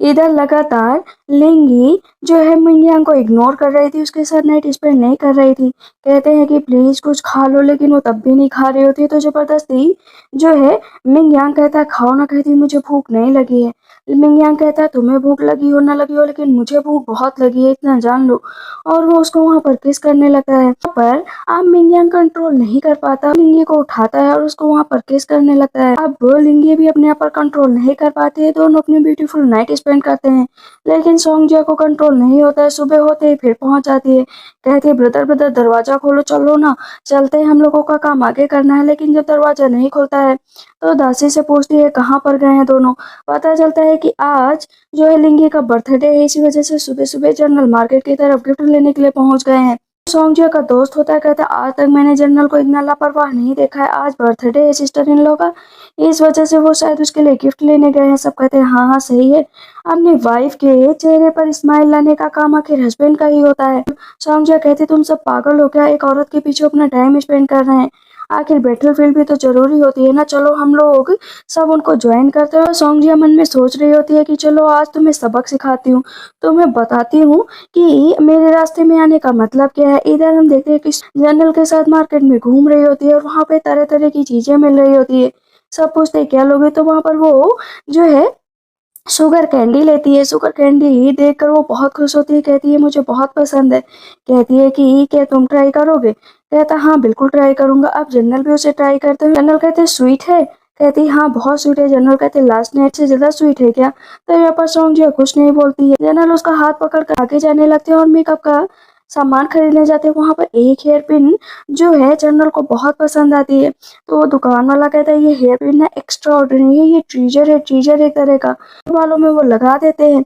इधर लगातार लिंगी जो है मिंग को इग्नोर कर रही थी, उसके साथ नाइट स्पेंड नहीं कर रही थी। कहते हैं कि प्लीज कुछ खा लो, लेकिन वो तब भी नहीं खा रही होती। तो जबरदस्ती जो है मिंग कहता है खाओ ना, कहती मुझे भूख नहीं लगी है। मिंग कहता है तुम्हें भूख लगी हो ना लगी हो, लेकिन मुझे भूख बहुत लगी है, इतना जान लो। और वो उसको वहां पर किस करने लगता है। वहाँ पर अब मिंग कंट्रोल नहीं कर पाता, लिंगी को उठाता है और उसको वहां पर किस करने लगता है। अब लिंगी भी अपने आप पर कंट्रोल नहीं कर पाती है, दोनों अपनी ब्यूटीफुल नाइट स्पेंड करते हैं। लेकिन सोंगजिया को कंट्रोल नहीं होता है, सुबह होते ही फिर पहुंच जाती है। कहती है ब्रदर ब्रदर दरवाजा खोलो, चलो ना चलते हैं, हम लोगों का काम आगे करना है। लेकिन जब दरवाजा नहीं खुलता है तो दासी से पूछती है कहाँ पर गए हैं दोनों। पता चलता है कि आज जो है लिंगी का बर्थडे है, इसी वजह से सुबह सुबह जनरल मार्केट की तरफ गिफ्ट लेने के लिए पहुंच गए हैं। सोंगजिया का दोस्त होता है, कहता है आज तक मैंने जनरल को इतना लापरवाह नहीं देखा है, आज बर्थडे है सिस्टर इन लॉ का, इस वजह से वो शायद उसके लिए गिफ्ट लेने गए हैं। सब कहते हैं हाँ हाँ सही है। अपनी वाइफ के चेहरे पर स्माइल लाने का काम आखिर हस्बैंड का ही होता है। सोंगजिया कहती तुम सब पागल हो क्या, एक औरत के पीछे अपना टाइम स्पेंड कर रहे हैं, आखिर बैटलफील्ड भी तो जरूरी होती है ना, चलो हम लोग सब उनको ज्वाइन करते हैं। और सोंगजिया मन में सोच रही होती है कि चलो आज तुम्हें सबक सिखाती हूँ, तुम्हें बताती हूँ कि मेरे रास्ते में आने का मतलब क्या है। इधर हम देखते हैं कि जनरल के साथ मार्केट में घूम रही होती है और वहां पे तरह तरह की चीजें मिल रही होती है। सब पूछते हैं क्या लोगे, तो वहां पर वो जो है शुगर कैंडी लेती है। शुगर कैंडी देखकर वो बहुत खुश होती है, कहती है मुझे बहुत पसंद है। कहती है कि क्या तुम ट्राई करोगे। कहता हाँ बिल्कुल ट्राई करूंगा। अब जनरल भी उसे ट्राई करते हैं। जनरल कहते स्वीट है। कहती हाँ बहुत स्वीट है। जनरल कहते लास्ट नाइट से ज्यादा स्वीट है क्या। तो यहाँ पर सोंगजिया कुछ नहीं बोलती है। जनरल उसका हाथ पकड़ कर आगे जाने लगते हैं और मेकअप का सामान खरीदने जाते हैं। वहां पर एक हेयर पिन जो है जनरल को बहुत पसंद आती है। तो वो दुकान वाला कहता है ये हेयर पिन ना एक्स्ट्रा ऑर्डिनरी है, ये ट्रीजर है, ट्रीजर एक तरह का, बालों में वो लगा देते हैं।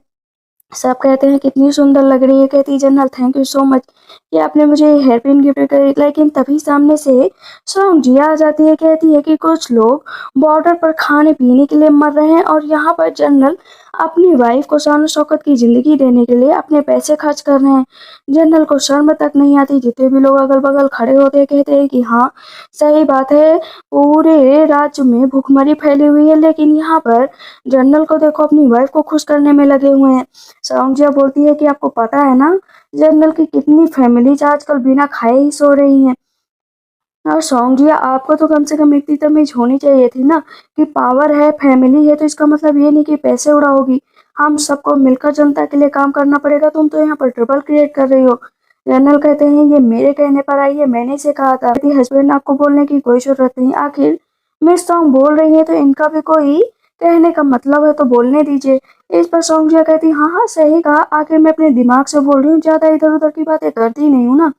सब कहते हैं कितनी सुंदर लग रही है। कहती है general thank you so much कि आपने मुझे ये हेयर पिन गिफ्ट करी। लेकिन तभी सामने से सोंगजिया आ जाती है। कहती है कि कुछ लोग बॉर्डर पर खाने पीने के लिए मर रहे हैं और यहाँ पर जनरल अपनी वाइफ को शान शौकत की जिंदगी देने के लिए अपने पैसे खर्च कर रहे हैं। जनरल को शर्म तक नहीं आती। जितने भी लोग अगल बगल खड़े होते हैं कहते हैं कि हाँ सही बात है, पूरे राज्य में भूखमरी फैली हुई है, लेकिन यहाँ पर जनरल को देखो अपनी वाइफ को खुश करने में लगे हुए हैं। सोंगजिया बोलती है कि आपको पता है ना जनरल की कितनी फैमिलीज आजकल बिना खाए ही सो रही हैं। और सोंगजिया आपको तो कम से कम इतनी तमीज होनी चाहिए थी ना कि पावर है, फैमिली है, तो इसका मतलब ये नहीं कि पैसे उड़ाओगी। हम सबको मिलकर जनता के लिए काम करना पड़ेगा, तुम तो यहाँ पर ट्रबल क्रिएट कर रही हो। जनरल कहते हैं ये मेरे कहने पर आई है, मैंने इसे कहा था। हस्बैंड आपको बोलने की कोई जरूरत नहीं, आखिर मिस सॉन्ग बोल रही है तो इनका भी कोई कहने का मतलब है, तो बोलने दीजिए। इस पर सोंगजिया कहती हाँ हाँ सही कहा, आखिर मैं अपने दिमाग से बोल रही हूँ, ज्यादा इधर उधर की बातें करती नहीं हूँ ना।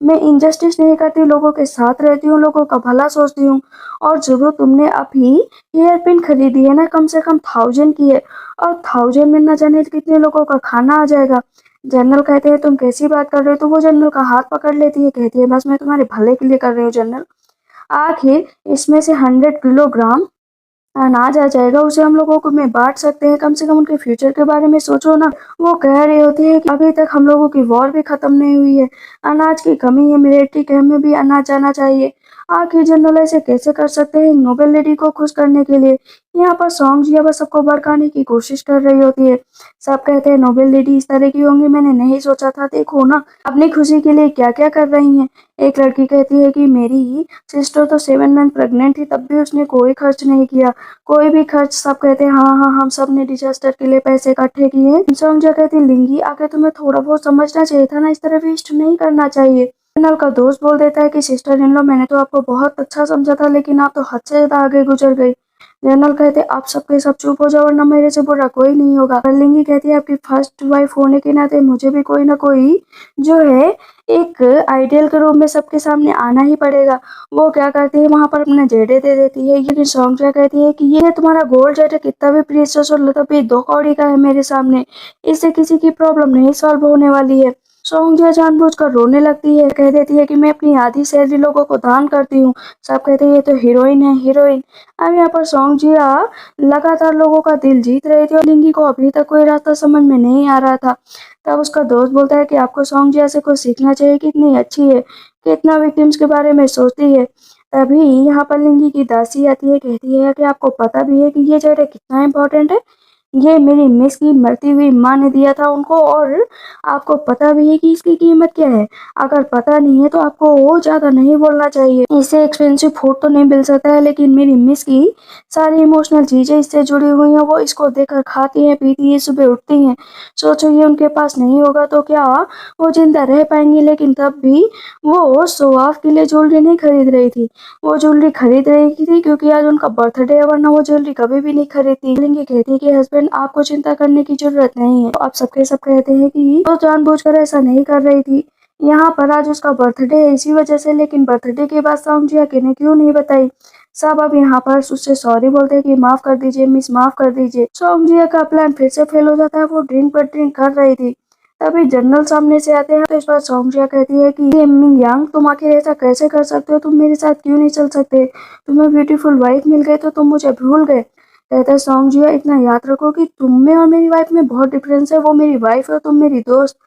मैं इंजस्टिस नहीं करती, लोगों के साथ रहती हूँ, लोगों का भला सोचती हूँ। और जो तुमने अभी हेयर पिन खरीदी है ना, कम से कम 1000 की है, और 1000 में न जाने कितने लोगों का खाना आ जाएगा। जनरल कहते हैं तुम कैसी बात कर रहे हो। तो वो जनरल का हाथ पकड़ लेती है, कहती है बस मैं तुम्हारे भले के लिए कर रही हूँ जनरल। आखिर इसमें से 100 किलोग्राम अनाज आ जाएगा, उसे हम लोगों को में बांट सकते हैं, कम से कम उनके फ्यूचर के बारे में सोचो ना। वो कह रही होती है कि अभी तक हम लोगों की वॉर भी खत्म नहीं हुई है, अनाज की कमी है, मिलिट्री कैंप में भी अनाज जाना चाहिए। आखिर जनरल ऐसे कैसे कर सकते हैं नोबेल लेडी को खुश करने के लिए। यहाँ पर सोंगजिया बस सबको भड़काने की कोशिश कर रही होती है। सब कहते हैं नोबेल लेडी इस तरह की होंगी, मैंने नहीं सोचा था, देखो ना अपनी खुशी के लिए क्या क्या कर रही हैं। एक लड़की कहती है कि मेरी सिस्टर तो 7 मंथ प्रेग्नेंट थी, तब भी उसने कोई खर्च नहीं किया, कोई भी खर्च। सब कहते हैं हाँ हाँ हम सब ने डिजास्टर के लिए पैसे इकट्ठे किए। सोंगजिया कहती है लिंगी आके तुम्हें थोड़ा बहुत समझना चाहिए था ना, इस तरह वेस्ट नहीं करना चाहिए। जनरल का दोस्त बोल देता है कि सिस्टर इन लॉ मैंने तो आपको बहुत अच्छा समझा था, लेकिन आप तो हद से ज्यादा आगे गुजर गई। जनरल कहते आप सबके सब चुप हो जाओ वरना मेरे से बुरा कोई नहीं होगा। लिंगी कहती है आपकी फर्स्ट वाइफ होने के नाते मुझे भी कोई ना कोई जो है एक आइडियल के रूप में सबके सामने आना ही पड़ेगा। वो क्या करती है वहां पर अपने जेडे दे देती है। लेकिन सोंगजिया कहती है कि ये तुम्हारा गोल्ड जेड कितना भी प्रीशियस और तभी 2 कौड़ी का है मेरे सामने, इससे किसी की प्रॉब्लम नहीं सॉल्व होने वाली है। सोंगजिया जानबूझकर रोने लगती है, कह देती है कि मैं अपनी आधी सैलरी लोगों को दान करती हूँ। सब कहते हैं ये तो हीरोइन है हीरोइन। अब यहाँ पर सोंगजिया लगातार लोगों का दिल जीत रही थी और लिंगी को अभी तक कोई रास्ता समझ में नहीं आ रहा था। तब उसका दोस्त बोलता है कि आपको सोंगजिया से कुछ सीखना चाहिए, कितनी अच्छी है, कितना विक्टिम्स के बारे में सोचती है। तभी यहाँ पर लिंगी की दासी आती है, कहती है कि आपको पता भी है कि ये जगह कितना इम्पोर्टेंट है। ये मेरी मिस की मरती हुई माँ ने दिया था उनको, और आपको पता भी है कि इसकी कीमत क्या है। अगर पता नहीं है तो आपको वो ज़्यादा नहीं बोलना चाहिए। इससे एक्सपेंसिव फूड तो नहीं मिल सकता है, लेकिन मेरी मिस की सारी इमोशनल चीज़ें इससे जुड़ी हुई हैं। वो इसको देखकर खाती हैं, पीती हैं, सुबह उठती हैं। सोचो ये उनके पास नहीं होगा तो क्या वो जिंदा रह पाएंगी। लेकिन तब भी वो शो ऑफ के लिए ज्वेलरी नहीं खरीद रही थी। वो ज्वेलरी खरीद रही थी क्योंकि आज उनका बर्थडे है, वरना वो ज्वेलरी कभी भी नहीं खरीदती। लिंगी कहती है कि हस्बैंड आपको चिंता करने की जरूरत नहीं है। तो आप सबके सब कहते हैं कि वो जानबूझकर ऐसा नहीं कर रही थी। यहाँ पर आज उसका बर्थडे है इसी वजह से। लेकिन बर्थडे की बात सौंजिया ने क्यों नहीं बताई। सब अब यहाँ पर उससे सॉरी बोलते हैं कि माफ कर दीजिए मिस, माफ कर दीजिए। सौंजिया का प्लान फिर से फेल हो जाता है। वो ड्रिंक पर ड्रिंक कर रही थी, तभी जनरल सामने से आते हैं। तो इस बार सौंजिया कहती है कि ये मिंग यांग, तुम आखिर ऐसा कैसे कर सकते हो, तुम मेरे साथ क्यों नहीं चल सकते। तुम्हें ब्यूटीफुल वाइफ मिल गई तो तुम मुझे भूल गए। कहता है सौंजिया इतना याद रखो कि तुम में और मेरी वाइफ में बहुत डिफरेंस है। वो मेरी वाइफ है और तुम मेरी दोस्त।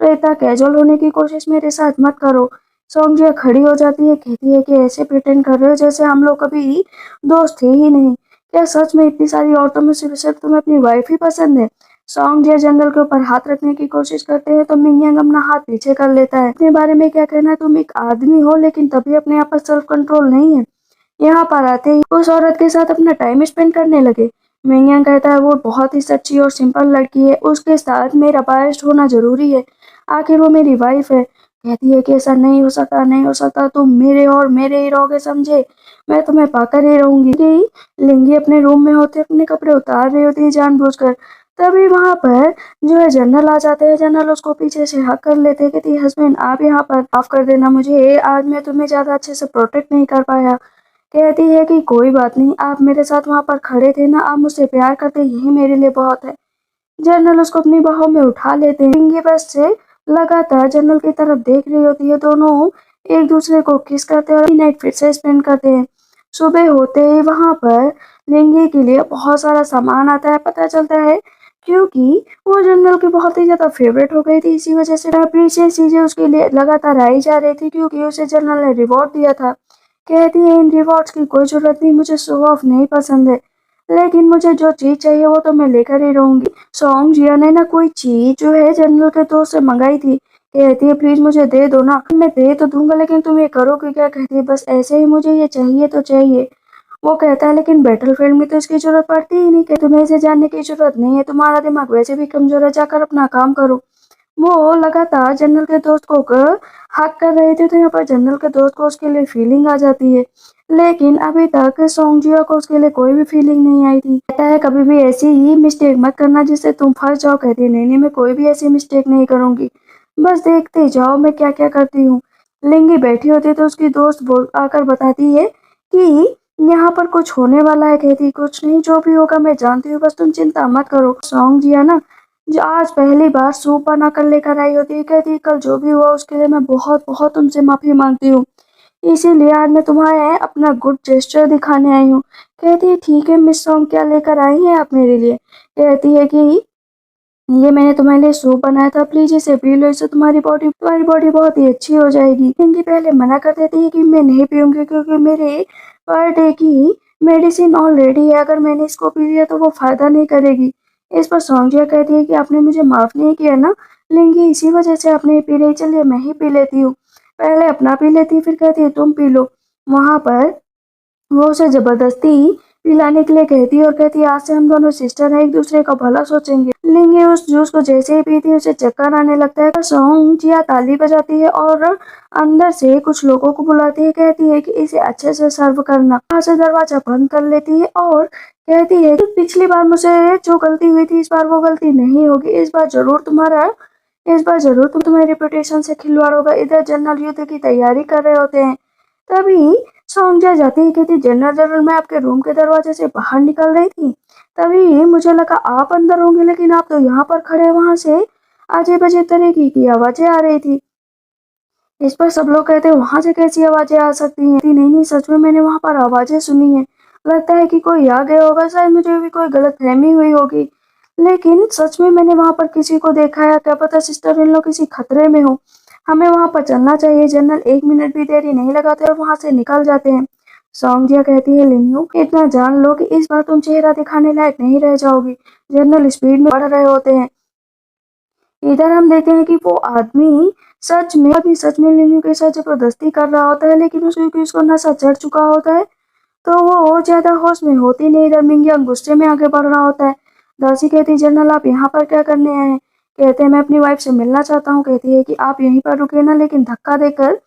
तो इतना कैजुअल होने की कोशिश मेरे साथ मत करो। सौंजिया खड़ी हो जाती है, कहती है कि ऐसे प्रिटेंड कर रहे हो जैसे हम लोग कभी दोस्त थे ही नहीं। क्या सच में इतनी सारी औरतों में सिर्फ सिर्फ तुम्हें अपनी वाइफ ही पसंद है। सौंजिया जनरल के ऊपर हाथ रखने की कोशिश करते हैं तो मिंग यांग अपना हाथ पीछे कर लेता है। अपने बारे में क्या कहना है, तुम एक आदमी हो लेकिन तभी अपने आप पर सेल्फ कंट्रोल नहीं है। यहाँ पर आते ही उस औरत के साथ अपना टाइम स्पेंड करने लगे। मिंग यांग कहता है वो बहुत ही सच्ची और सिंपल लड़की है, उसके साथ मेरा बायस्ड होना जरूरी है। आखिर वो मेरी वाइफ है। कहती है कि ऐसा नहीं हो सकता, नहीं हो सकता, तुम मेरे और मेरे ही रहोगे, समझे। मैं तुम्हें पाकर ही रहूंगी। लिंगी अपने रूम में होते अपने कपड़े उतार रही होती है जानबूझकर। तभी वहां पर जो है जनरल आ जाते हैं। जनरल उसको पीछे से हक कर लेते हैं। कहती है हस्बैंड आप यहाँ पर, माफ कर देना मुझे, आज मैं तुम्हें ज्यादा अच्छे से प्रोटेक्ट नहीं कर पाया। कहती है कि कोई बात नहीं, आप मेरे साथ वहां पर खड़े थे ना, आप मुझसे प्यार करते, यही मेरे लिए बहुत है। जनरल उसको अपनी बाहों में उठा लेते हैं। लिंगी बस से लगातार जनरल की तरफ देख रही होती है। दोनों एक दूसरे को किस करते हैं और नाइट फिर से स्पेंड करते हैं। सुबह होते ही वहां पर लिंगी के लिए बहुत सारा सामान आता है। पता चलता है क्योंकि वो जनरल की बहुत ही ज्यादा फेवरेट हो गई थी, इसी वजह से प्रीशियस चीजें उसके लिए लगातार आई जा रही थी क्योंकि उसे जनरल ने रिवॉर्ड दिया था। कहती है इन रिवॉर्ड्स की कोई जरूरत नहीं, मुझे शो ऑफ नहीं पसंद है, लेकिन मुझे जो चीज चाहिए वो तो मैं लेकर ही रहूंगी। सौंजिया ने ना कोई चीज जो है जनरल के दोस्त से मंगाई थी। कहती है प्लीज मुझे दे दो ना। मैं दे तो दूंगा लेकिन तुम ये करोगे क्या। कहती है बस ऐसे ही मुझे ये चाहिए तो चाहिए। वो कहता है लेकिन बैटलफील्ड में तो इसकी जरूरत पड़ती ही नहीं, कि तुम्हें इसे जानने की जरूरत नहीं है, तुम्हारा दिमाग वैसे भी कमजोर है, जाकर अपना काम करो। वो लगातार जनरल के दोस्त को हक कर रहे थे तो यहाँ पर जनरल के दोस्त को उसके लिए फीलिंग आ जाती है। लेकिन अभी तक सोंगजियो को उसके लिए कोई भी फीलिंग नहीं आई थी। कहता है कभी भी ऐसी ही मिस्टेक मत करना जिससे तुम फंस जाओ। कहती है नहीं नहीं, मैं कोई भी ऐसी मिस्टेक नहीं करूंगी, बस देखते जाओ मैं क्या क्या करती हूँ। लिंगी बैठी होती है तो उसकी दोस्त बोल आकर बताती है कि यहाँ पर कुछ होने वाला है। कहती कुछ नहीं, जो भी होगा मैं जानती हूँ, बस तुम चिंता मत करो। सोंगजिया ना जो आज पहली बार सूप बना कर लेकर आई होती है। कहती कल जो भी हुआ उसके लिए मैं बहुत बहुत तुमसे माफी मांगती हूँ, इसीलिए आज मैं तुम्हारे अपना गुड जेस्चर दिखाने आई हूँ। कहती है ठीक है मिस सॉन्ग, क्या लेकर आई हैं आप मेरे लिए। कहती है कि ये मैंने तुम्हारे लिए सूप बनाया था, प्लीज इसे पी लो, इससे तुम्हारी बॉडी बहुत ही अच्छी हो जाएगी। पिंकी पहले मना कर देती है कि मैं नहीं पीऊंगी क्योंकि मेरे बर्थडे की मेडिसिन ऑलरेडी है, अगर मैंने इसको पी लिया तो वो फायदा नहीं करेगी। इस पर सौंजिया कहती है कि आपने मुझे माफ नहीं किया ना लिंगी, इसी वजह से आप नहीं पी रही, चलिए मैं ही पी लेती हूँ। पहले अपना पी लेती फिर कहती है तुम पी लो। वहां पर वो उसे जबरदस्ती पिलाने के लिए कहती है और कहती है आज से हम दोनों सिस्टर हैं, एक दूसरे का भला सोचेंगे। लिंगी उस जूस को जैसे ही पीती है उसे चक्कर आने लगता है। सोंग जिया ताली बजाती है और अंदर से कुछ लोगों को बुलाती है। कहती है कि इसे अच्छे से सर्व करना। वहां से दरवाजा बंद कर लेती है और कहती है कि पिछली बार मुझसे जो गलती हुई थी इस बार वो गलती नहीं होगी, इस बार जरूर तुम्हारी रेपुटेशन से खिलवाड़ होगा। इधर जनरल युद्ध की तैयारी कर रहे होते हैं। तभी सौंज्या जाती ही कहती जनरल मैं आपके रूम के दरवाजे से बाहर निकल रही थी, तभी मुझे लगा आप अंदर होंगे, लेकिन आप तो यहाँ पर खड़े। वहां से अजीब अजीब तरीके की आवाजें आ रही थी। इस पर सब लोग कहते हैं वहां से कैसी आवाजें आ सकती हैं। नहीं नहीं, सच में मैंने वहां पर आवाजें सुनी है, लगता है कि कोई आ गया होगा, शायद मुझे भी कोई गलत फहमी हुई होगी, लेकिन सच में मैंने वहां पर किसी को देखा है। क्या पता सिस्टर इन लोग किसी खतरे में हो, हमें वहां पर चलना चाहिए। जनरल 1 मिनट भी देरी नहीं लगाते और वहां से निकल जाते हैं। सौंग जिया कहती है लिन्यू इतना जान लो कि इस बार तुम चेहरा दिखाने लायक नहीं रह जाओगी। जनरल स्पीड में बढ़ रहे होते हैं। इधर हम देखते हैं कि वो आदमी सच में लिन्यू के साथ जबरदस्ती कर रहा होता है, लेकिन उसको नशा चढ़ चुका होता है तो वो ज्यादा होश में होती नहीं। इधर मिंगयांग गुस्से में आगे बढ़ रहा होता है। दासी कहती है जनरल आप यहाँ पर क्या करने आए हैं? कहते हैं मैं अपनी वाइफ से मिलना चाहता हूँ। कहती है कि आप यहीं पर रुके ना, लेकिन धक्का देकर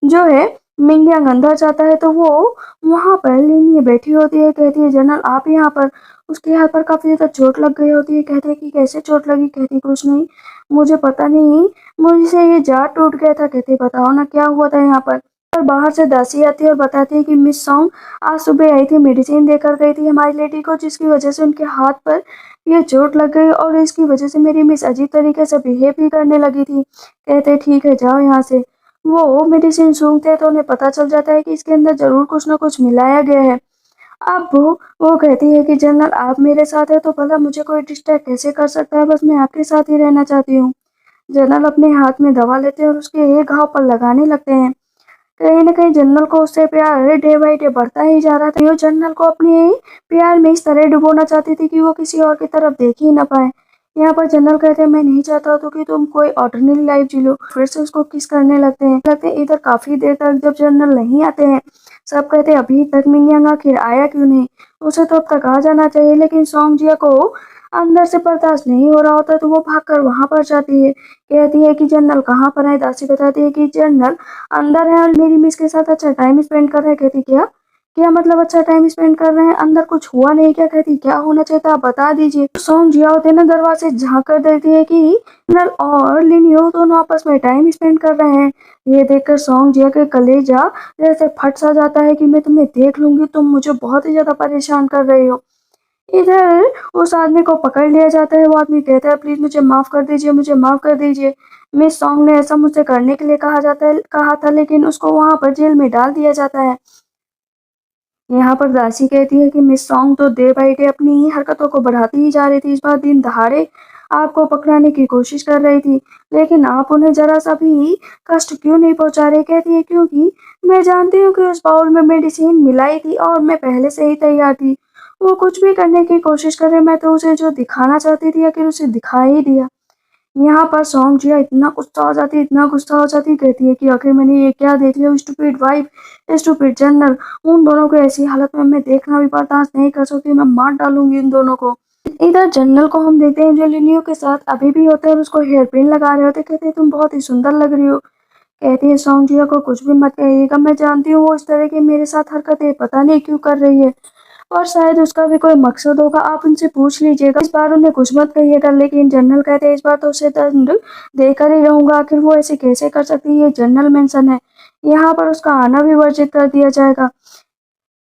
जो है मिंगयांग अंदर जाता है तो वो वहां पर लिनी बैठी होती है। कहती है जनरल आप यहाँ पर। उसके हाथ पर काफी ज्यादा चोट लग गई होती है। कहते हैं कि कैसे चोट लगी? कहती कुछ नहीं, मुझे पता नहीं, मुझसे ये जाट टूट गया था। कहती बताओ ना क्या हुआ था यहाँ पर। और बाहर से दासी आती है और बताती है कि मिस सॉन्ग आज सुबह आई थी, मेडिसिन देकर गई थी हमारी लेडी को, जिसकी वजह से उनके हाथ पर ये चोट लग गई और इसकी वजह से मेरी मिस अजीब तरीके से बिहेव भी करने लगी थी। कहते ठीक है जाओ यहाँ से। वो मेडिसिन सूंघते हैं तो उन्हें पता चल जाता है कि इसके अंदर जरूर कुछ ना कुछ मिलाया गया है। अब वो कहती है कि जनरल आप मेरे साथ है तो भला मुझे कोई डिस्ट्रैक्ट कैसे कर सकता है, बस मैं आपके साथ ही रहना चाहती हूँ। जनरल अपने हाथ में दवा लेते हैं और उसके एक घाव पर लगाने लगते हैं। कहीं न कहीं जनरल को उससे प्यार डे बाय डे बढ़ता ही जा रहा था। वो जनरल को अपने प्यार में इस तरह डुबोना चाहती थी कि वो किसी और की तरफ देख ही ना पाए। यहाँ पर जनरल कहते हैं मैं नहीं चाहता तो कि तुम कोई ऑर्डिनरी लाइफ जी लो। फिर से उसको किस करने लगते हैं। इधर काफी देर तक जब जनरल नहीं आते हैं, सब कहते हैं अभी तक मिंगयांग आखिर आया क्यों नहीं, उसे तो अब तक आ जाना चाहिए। लेकिन सॉन्ग जिया को अंदर से बर्दाश्त नहीं हो रहा होता तो वो भागकर वहां पर जाती है। कहती है कि जनरल कहाँ पर है? दासी बताती है कि जनरल अंदर है और मेरी मिस के साथ अच्छा टाइम स्पेंड कर रहे हैं। कहती क्या क्या मतलब अच्छा टाइम स्पेंड कर रहे हैं? अंदर कुछ हुआ नहीं क्या? कहती क्या होना चाहिए था आप बता दीजिए। सॉन्ग जिया होते ना दरवाजे झांक कर देखती है कि नल और लिनियो दोनों आपस में टाइम स्पेंड कर रहे हैं। ये देखकर सॉन्ग जिया के कलेजा जैसे फट सा जाता है कि मैं तुम्हें देख लूंगी, तुम मुझे बहुत ही ज्यादा परेशान कर रही हो। इधर उस आदमी को पकड़ लिया जाता है। वो आदमी कहता है प्लीज मुझे माफ कर दीजिए, मुझे माफ कर दीजिए। मिस सॉन्ग ने ऐसा मुझसे करने के लिए कहा था, लेकिन उसको वहां पर जेल में डाल दिया जाता है। यहाँ पर दासी कहती है कि मिस सॉन्ग तो डे बाई डे अपनी ही हरकतों को बढ़ाती ही जा रही थी। इस बार दिन दहाड़े आपको पकड़ाने की कोशिश कर रही थी, लेकिन आप उन्हें जरा सा भी कष्ट क्यों नहीं पहुंचा रहे? कहती है क्योंकि मैं जानती हूँ कि उस बाउल में मेडिसिन मिलाई थी और मैं पहले से ही तैयार थी। वो कुछ भी करने की कोशिश करे, मैं तो उसे जो दिखाना चाहती थी आखिर उसे दिखा ही दिया। यहाँ पर सॉन्ग जिया इतना गुस्सा हो जाती, कहती है कि आखिर मैंने ये क्या देख लिया। स्टूपिड वाइफ, स्टूपिड जनरल, उन दोनों को ऐसी हालत में मैं देखना भी बर्दाश्त नहीं कर सकती, मैं मार डालूंगी इन दोनों को। इधर जनरल को हम देखते हैं जो लिनियो के साथ अभी भी होते हैं और उसको हेयर पिन लगा रहे होते। कहते हैं तुम बहुत ही सुंदर लग रही हो। कहती है सॉन्ग जिया को कुछ भी मत कहिएगा, मैं जानती हूँ वो इस तरह की मेरे साथ हरकतें पता नहीं क्यों कर रही है और शायद उसका भी कोई मकसद होगा, आप उनसे पूछ लीजिएगा। इस बार उन्हें कुछ मत कहिएगा। लेकिन जनरल कहते हैं इस बार तो उसे दंड देकर ही रहूंगा, आखिर वो ऐसे कैसे कर सकती है, ये जनरल मेंशन है, यहाँ पर उसका आना भी वर्जित कर दिया जाएगा।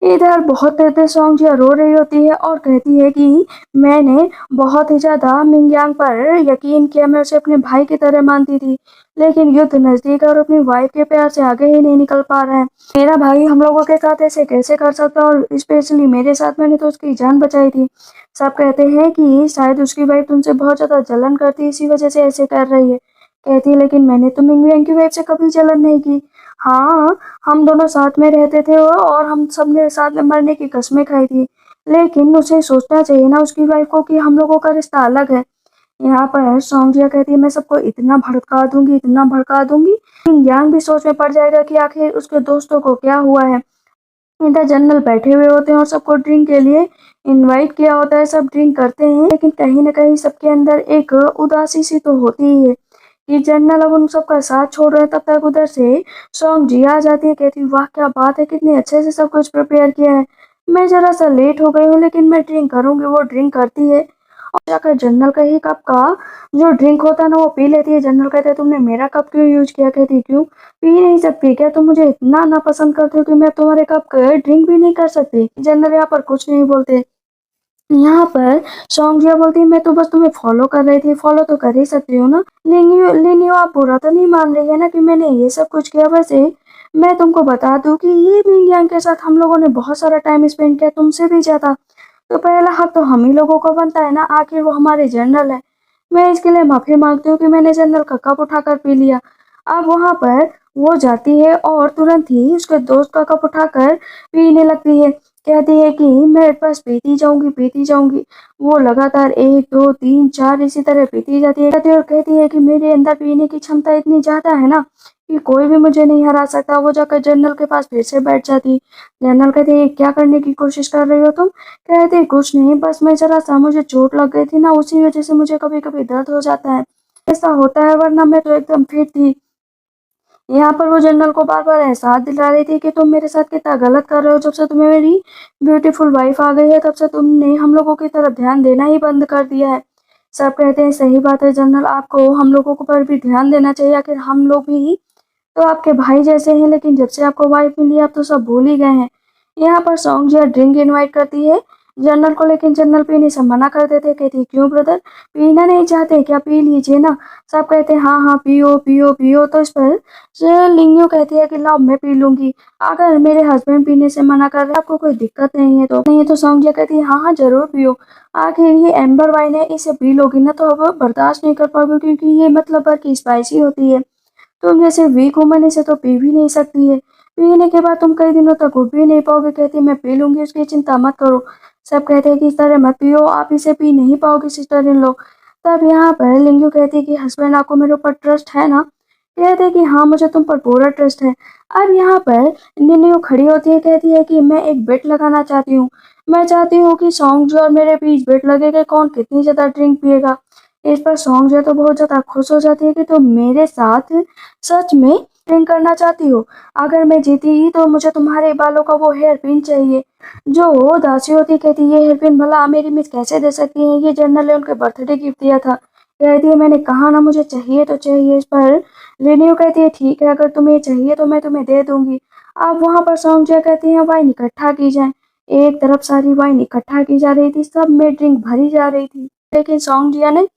इधर बहुत देर तक सॉन्ग जिया रो रही होती है और कहती है कि मैंने बहुत ही ज्यादा मिंगयांग पर यकीन किया, मैं उसे अपने भाई की तरह मानती थी, लेकिन युद्ध नजदीक है और अपनी वाइफ के प्यार से आगे ही नहीं निकल पा रहा है। मेरा भाई हम लोगों के साथ ऐसे कैसे कर सकता, और स्पेशली मेरे साथ, मैंने तो उसकी जान बचाई थी। सब कहते हैं कि शायद उसकी वाइफ तुमसे बहुत ज्यादा जलन करती है, इसी वजह से ऐसे कर रही है। कहती है लेकिन मैंने तो मिंगयांग की वाइफ से कभी जलन नहीं की। हाँ, हम दोनों साथ में रहते थे और हम सबने साथ में मरने की कस्में खाई थी, लेकिन उसे सोचना चाहिए ना उसकी वाइफ को कि हम लोगों का रिश्ता अलग है। यहाँ पर सॉन्ग जिया कहती है मैं सबको इतना भड़का दूंगी, इतना भड़का दूंगी, यांग भी सोच में पड़ जाएगा कि आखिर उसके दोस्तों को क्या हुआ है। इधर जनरल बैठे हुए होते हैं और सबको ड्रिंक के लिए इनवाइट किया होता है। सब ड्रिंक करते हैं, लेकिन कहीं ना कहीं सबके अंदर एक उदासी सी तो होती ही है कि जनरल अब उन सबका साथ छोड़ रहे हैं। तब तक उधर से सॉन्ग जिया आ जाती है। कहती वाह क्या बात है, कितने अच्छे से सब कुछ प्रिपेयर किया है, मैं जरा सा लेट हो गई हूँ लेकिन मैं ड्रिंक करूंगी। वो ड्रिंक करती है और जाकर जनरल का ही कप का जो ड्रिंक होता है ना वो पी लेती है। जनरल कहते हैं तुमने मेरा कप क्यों यूज किया? कहती क्यों पी नहीं सकती क्या? तुम मुझे इतना नापसंद करते हो कि मैं तुम्हारे कप का ड्रिंक भी नहीं कर सकती? जनरल यहाँ पर कुछ नहीं बोलते। यहाँ पर सॉन्ग जिया बोलती है मैं तो बस तुम्हें फॉलो कर रही थी, फॉलो तो कर ही सकती हो ना। लिनियो आप बुरा तो नहीं मान रही है ना कि मैंने ये सब कुछ किया? वैसे मैं तुमको बता दूं कि ये मिंग के साथ हम लोगों ने बहुत सारा टाइम स्पेंड किया, तुमसे भी ज्यादा, तो पहला हक तो हम ही लोगों को बनता है ना, आखिर वो हमारे जनरल है। मैं इसके लिए माफी मांगती हूँ कि मैंने जनरल का कप उठाकर पी लिया। अब वहां पर वो जाती है और तुरंत ही उसके दोस्त का कप उठाकर पीने लगती है। कहती है कि मैं बस पीती जाऊंगी। वो लगातार 1, 2, 3, 4 इसी तरह पीती जाती है और कहती है कि मेरे अंदर पीने की क्षमता इतनी ज्यादा है ना कि कोई भी मुझे नहीं हरा सकता। वो जाकर जनरल के पास फिर से बैठ जाती। जनरल कहती है क्या करने की कोशिश कर रही हो तुम? कहती कुछ नहीं, बस मैं जरा सा मुझे चोट लग गई थी ना, उसी वजह से मुझे कभी कभी दर्द हो जाता है। ऐसा होता है, वरना मैं तो एकदम फिट थी। यहाँ पर वो जनरल को बार बार एहसास दिला रही थी कि तुम मेरे साथ कितना गलत कर रहे हो। जब से तुम्हें मेरी ब्यूटीफुल वाइफ आ गई है तब से तुमने हम लोगों की तरफ ध्यान देना ही बंद कर दिया है। सब कहते हैं सही बात है जनरल, आपको हम लोगों को पर भी ध्यान देना चाहिए। आखिर हम लोग भी तो आपके भाई जैसे हैं, लेकिन जब से आपको वाइफ मिली आप तो सब भूल ही गए हैं। यहाँ पर सौंजिया ड्रिंक इनवाइट करती है जनरल को, लेकिन जनरल पीने से मना कर देते। कहती क्यों ब्रदर, पीना नहीं चाहते क्या? पी लीजिए ना। सब कहते हैं हाँ हाँ पियो पियो पियो। तो इस पर लिंगू कहती है कि लाओ मैं पी लूंगी, अगर मेरे हस्बैंड पीने से मना कर रहे हैं, आपको कोई दिक्कत नहीं है तो सौंजिया कहती है हाँ हाँ जरूर पियो। आखिर ये एम्बर वाइन है, इसे पी लोगी ना तो अब बर्दाश्त नहीं कर पाओगे, क्योंकि ये मतलब भर की स्पाइसी होती है। तुम जैसे वीक वुमन इसे तो पी भी नहीं सकती है। पीने के बाद तुम कई दिनों तक उठ भी नहीं पाओगे। कहती मैं पी लूंगी, उसकी चिंता मत करो। सब कहते हैं कि इस तरह मत पियो, आप इसे पी नहीं पाओगे सिस्टर इन लोग। तब यहाँ पर लिंगू कहती है कि हस्बैंड आपको मेरे ऊपर ट्रस्ट है ना? कहते हैं कि हाँ मुझे तुम पर पूरा ट्रस्ट है। अब यहाँ पर लिंगू खड़ी होती है, कहती है कि मैं एक बेट लगाना चाहती हूँ। मैं चाहती हूँ कि सॉन्ग जो और मेरे बीच बेट लगेगा कौन कितनी ज्यादा ड्रिंक पिएगा। इस पर सॉन्ग जो है तो बहुत ज्यादा खुश हो जाती है कि तुम मेरे साथ सच में ड्रिंक करना चाहती हो। अगर मैं जीती तो मुझे तुम्हारे बालों का वो हेयर पिन चाहिए जो दासी होती। कहती ये हेयर पिन भला मेरी मिस कैसे दे सकती है, ये जनरल ने उनके बर्थडे गिफ्ट दिया था। कहती है मैंने कहा ना मुझे चाहिए तो चाहिए। इस पर रेनियो कहती है ठीक है, अगर तुम्हें चाहिए तो मैं तुम्हें दे दूंगी। अब वहां पर सौंजिया कहती है वाइन इकट्ठा की जाए। एक तरफ सारी वाइन इकट्ठा की जा रही थी, सब में ड्रिंक भरी जा रही थी, लेकिन सौंजिया ने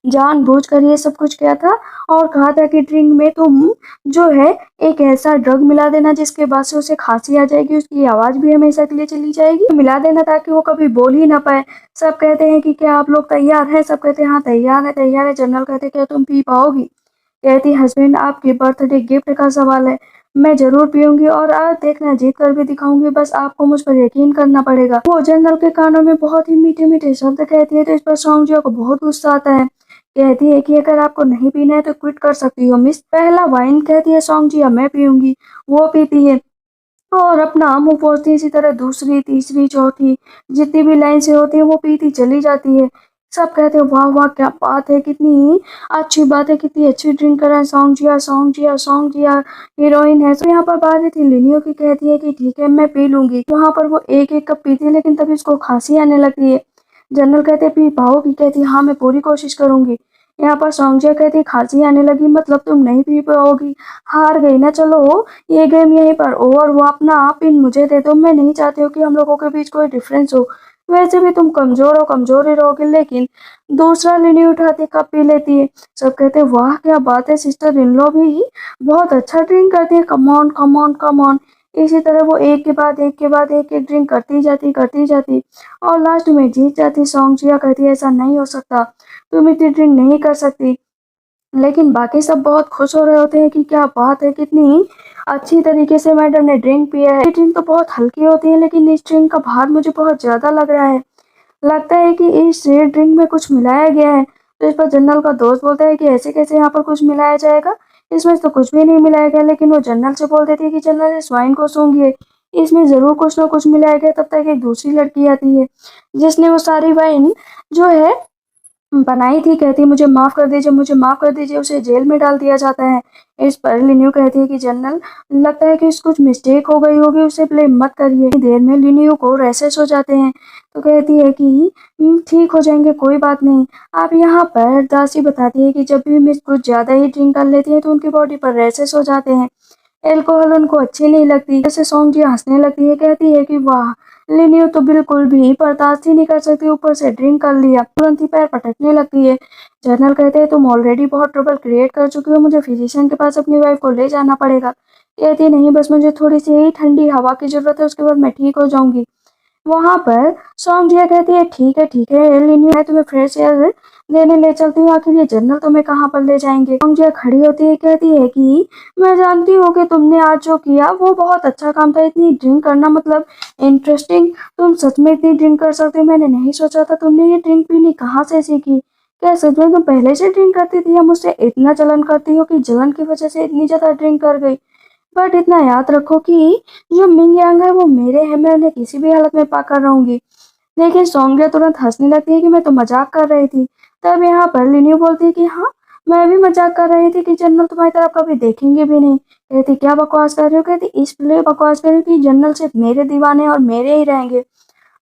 जानबूझकर ये सब कुछ किया था और कहा था कि ड्रिंक में तुम जो है एक ऐसा ड्रग मिला देना जिसके बाद से उसे खांसी आ जाएगी, उसकी आवाज भी हमेशा के लिए चली जाएगी। मिला देना ताकि वो कभी बोल ही ना पाए। सब कहते हैं कि क्या आप लोग तैयार हैं? सब कहते हैं हाँ तैयार है तैयार है। जनरल कहते क्या तुम पी पाओगी? कहती हस्बैंड आपके बर्थडे गिफ्ट का सवाल है, मैं जरूर पीऊंगी और आज देखना जीत कर भी दिखाऊंगी, बस आपको मुझ पर यकीन करना पड़ेगा। वो जनरल के कानों में बहुत ही मीठे मीठे शब्द कहती है तो इस पर सौंजिया को बहुत गुस्सा आता है। कहती है कि अगर आपको नहीं पीना है तो क्विट कर सकती हो मिस। पहला वाइन कहती है सौंजिया मैं पीऊंगी। वो पीती है और अपना मुंह पोंछती है। इसी तरह दूसरी तीसरी चौथी जितनी भी लाइन से होती है वो पीती चली जाती है। सब कहते हैं वाह वाह क्या बात है, कितनी अच्छी बात है, कितनी अच्छी ड्रिंक कर रहा है सौंजिया सौंजिया सौंजिया, हीरोइन है। तो यहाँ पर बात थी लिनियो की, कहती है कि ठीक है मैं पी लूंगी। वहां पर वो एक एक कप पीती है, लेकिन तभी उसको खांसी आने लगती है। जनरल कहते पी पाओगी? कहती हाँ मैं पूरी कोशिश करूंगी। यहाँ पर सौंजिया कहती खांसी आने लगी मतलब तुम नहीं पी पाओगी, हार गई ना। चलो ये गेम यहीं पर ओवर हुआ, अपना पिन मुझे दे दो। मैं नहीं चाहती हूँ कि हम लोगों के बीच कोई डिफरेंस हो, वैसे भी तुम कमजोर हो, कमजोर ही रहोगे। लेकिन दूसरा लेनी उठाती कप पी लेती है। सब कहते वाह क्या बात है, सिस्टर इन लॉ भी बहुत अच्छा ड्रिंक करती है, come on come on come on. इसी तरह वो एक के बाद एक के बाद एक एक ड्रिंक करती जाती और लास्ट में जीत जाती। सौंजिया कहती ऐसा नहीं हो सकता, तुम इतनी ड्रिंक नहीं कर सकती। लेकिन बाकी सब बहुत खुश हो रहे होते हैं कि क्या बात है, कितनी अच्छी तरीके से मैडम ने ड्रिंक पिया है। ये ड्रिंक तो बहुत हल्की होती है, लेकिन इस ड्रिंक का भार मुझे बहुत ज्यादा लग रहा है। लगता है कि इस ड्रिंक में कुछ मिलाया गया है। तो इस पर जनरल का दोस्त बोलता है कि ऐसे कैसे यहाँ पर कुछ मिलाया जाएगा, इसमें तो कुछ भी नहीं मिलाया गया। लेकिन वो जनरल से बोल देती है कि जनरल इस वाइन को सूंघिए, इसमें जरूर कुछ ना कुछ मिलाया गया। तब तक एक दूसरी लड़की आती है जिसने वो सारी वाइन जो है बनाई थी। कहती मुझे माफ कर दीजिए, मुझे माफ कर दीजिए। उसे जेल में डाल दिया जाता है। इस पर लिन्यू कहती है कि जनरल लगता है कि कुछ मिस्टेक हो गई होगी, उसे ब्लेम मत करिए। देर में लिन्यू को रैसेस हो जाते हैं तो कहती है कि ठीक हो जाएंगे कोई बात नहीं। अब यहाँ पर दासी बताती है कि जब भी मिस कुछ ज्यादा ही ड्रिंक कर लेती है तो उनकी बॉडी पर रैसेस हो जाते हैं, एल्कोहल उनको अच्छी नहीं लगती। जैसे सौंजिया हंसने लगती है, कहती है कि वाह लिनियो तो बिल्कुल भी बर्दाश्त ही नहीं कर सकती, ऊपर से ड्रिंक कर लिया। तुरंत ही पैर पटकने लगती है। जनरल कहते हैं तुम ऑलरेडी बहुत ट्रबल क्रिएट कर चुकी हो, मुझे फिजिशियन के पास अपनी वाइफ को ले जाना पड़ेगा। कहती नहीं बस मुझे थोड़ी सी ठंडी हवा की जरूरत है, उसके बाद मैं ठीक हो जाऊंगी। वहां पर सौंजिया कहती है ठीक है लिन्यू, मैं तुम्हें फ्रेश एयर देने ले चलती हूँ, आखिर ये जनरल तुम्हें कहाँ पर ले जाएंगे। सौंजिया खड़ी होती है, कहती है कि मैं जानती हूँ कि तुमने आज जो किया वो बहुत अच्छा काम था, इतनी ड्रिंक करना मतलब इंटरेस्टिंग, तुम सच में इतनी ड्रिंक कर सकते हो, मैंने नहीं सोचा था। तुमने ये ड्रिंक पीनी कहाँ से सीखी? क्या सच में तुम पहले से ड्रिंक करती थी या मुझसे इतना जलन करती हो कि जलन की वजह से इतनी ज्यादा ड्रिंक कर गई? बट इतना याद रखो कि जो मिंग यांग है वो मेरे है, मैं उन्हें किसी भी हालत में पाकर रहूंगी। लेकिन सौंज्ञा तुरंत हंसने लगती है कि मैं तो मजाक कर रही थी। तब यहाँ पर लिन्यू बोलती है कि हाँ, मैं भी मजाक कर रही थी कि जनरल तुम्हारी तरफ कभी देखेंगे भी नहीं। कहती क्या बकवास कर रही हो? कहती इसलिए बकवास कर रही हो कि जनरल सिर्फ मेरे दीवाने और मेरे ही रहेंगे।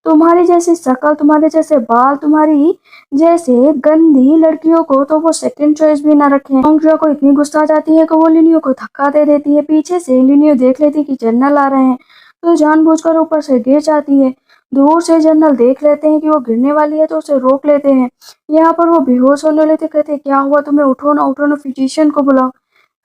तुम्हारी जैसी शक्ल, तुम्हारे जैसे बाल, तुम्हारी जैसे गंदी लड़कियों को तो वो सेकंड चॉइस भी ना रखें। सौंज्ञा को इतनी गुस्सा आ जाती है कि वो लिनियो को धक्का दे देती है। पीछे से लिनियो देख लेती कि जनरल आ रहे हैं तो जानबूझकर ऊपर से गिर जाती है। दूर से जनरल देख लेते हैं कि वो गिरने वाली है तो उसे रोक लेते हैं। यहाँ पर वो बेहोश होने लेते, कहते क्या हुआ तुम्हें, उठो ना, फिजिशियन को बुलाओ।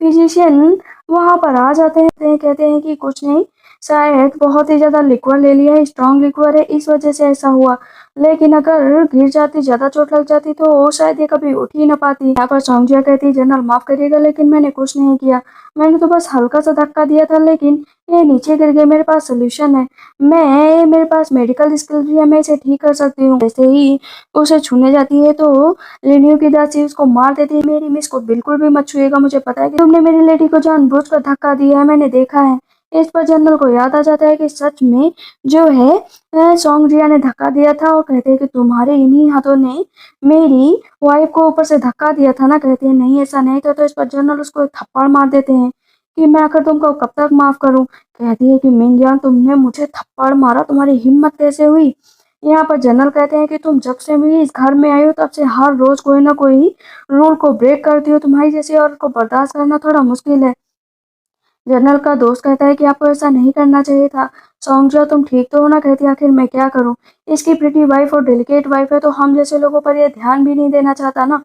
फिजिशियन वहां पर आ जाते हैं, कहते हैं कि कुछ नहीं, शायद बहुत ही ज्यादा लिक्विड ले लिया है, स्ट्रॉन्ग लिक्विड है, इस वजह से ऐसा हुआ। लेकिन अगर गिर जाती, ज्यादा चोट लग जाती तो शायद ये कभी उठ ही ना पाती। यहाँ पर सौंज्या कहती जनरल माफ करिएगा लेकिन मैंने कुछ नहीं किया, मैंने तो बस हल्का सा धक्का दिया था, लेकिन ये नीचे गिर गए। मेरे पास सोल्यूशन है, मेरे पास मेडिकल स्किल भी है, मैं इसे ठीक कर सकती हूँ। जैसे ही उसे छूने जाती है तो लिनियो की दासी उसको मार देती है। मेरी मिस को बिल्कुल भी मत छुएगा, मुझे पता है कि तुमने मेरी लेडी को जानबूझकर धक्का दिया है, मैंने देखा है। इस पर जनरल को याद आ जाता है कि सच में जो है सौंग्रिया ने धक्का दिया था, और कहते हैं कि तुम्हारे इन्हीं हाथों ने मेरी वाइफ को ऊपर से धक्का दिया था ना। कहते हैं नहीं ऐसा नहीं था। तो इस पर जनरल उसको एक थप्पड़ मार देते हैं कि मैं आकर तुमको कब तक माफ करूं। कहती है कि मिंग तुमने मुझे थप्पड़ मारा, तुम्हारी हिम्मत कैसे हुई? यहाँ पर जनरल कहते हैं कि तुम जब से भी इस घर में आई हो तब से हर रोज कोई ना कोई रूल को ब्रेक करती हो, तुम्हारी जैसी औरत को बर्दाश्त करना थोड़ा मुश्किल है। जनरल का दोस्त कहता है कि आपको ऐसा नहीं करना चाहिए था। सौंज्या तुम ठीक तो हो ना? कहती आखिर मैं क्या करूं, इसकी प्रिटी वाइफ और डेलिकेट वाइफ है तो हम जैसे लोगों पर यह ध्यान भी नहीं देना चाहता ना।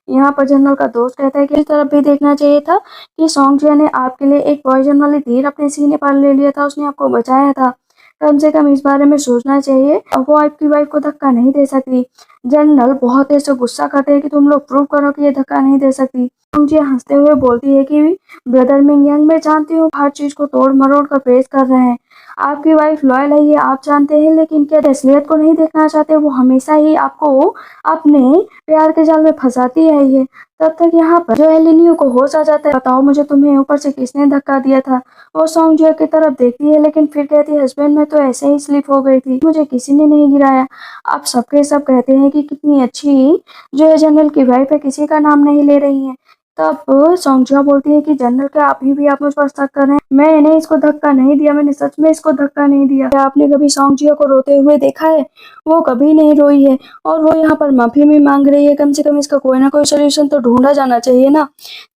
यहाँ पर जनरल का दोस्त कहता है कि इस तरफ भी देखना चाहिए था कि सौंज्या ने आपके लिए एक पॉइजन वाली तीर अपने सीने पर ले लिया था, उसने आपको बचाया था। कम से कम इस बारे में सोचना चाहिए, वो आपकी वाइफ को धक्का नहीं दे सकती। जनरल बहुत ऐसे गुस्सा करते हैं कि तुम लोग प्रूव करो कि ये धक्का नहीं दे सकती। सौंज्या हंसते हुए बोलती है कि ब्रदर मिंग मैं जानती हूँ हर चीज को तोड़ मरोड़ कर पेश कर रहे हैं, आपकी वाइफ लॉयल है ये आप जानते हैं, लेकिन क्या असलियत को नहीं देखना चाहते? वो हमेशा ही आपको अपने प्यार के जाल में फंसाती है ये। तब तक यहाँ पर जो एलिनियो को होश आ जाता है, बताओ मुझे तुम्हें ऊपर से किसने धक्का दिया था? वो सौंज्या की तरफ देखती है लेकिन फिर कहती है हस्बैंड मैं तो ऐसे ही स्लिप हो गई थी, मुझे किसी ने नहीं गिराया। आप सबके सब कहते हैं कि कितनी अच्छी जो है जनरल की वाइफ है, किसी का नाम नहीं ले रही है। तब सौंज्या बोलती है कि जनरल क्या अभी भी आप मुझ पर शक कर रहे हैं? मैंने इसको धक्का नहीं दिया, मैंने सच में इसको धक्का नहीं दिया। क्या आपने कभी सौंज्या को रोते हुए देखा है? वो कभी नहीं रोई है और वो यहाँ पर माफी भी मांग रही है। कम से कम इसका कोई ना कोई सोल्यूशन तो ढूंढा जाना चाहिए ना।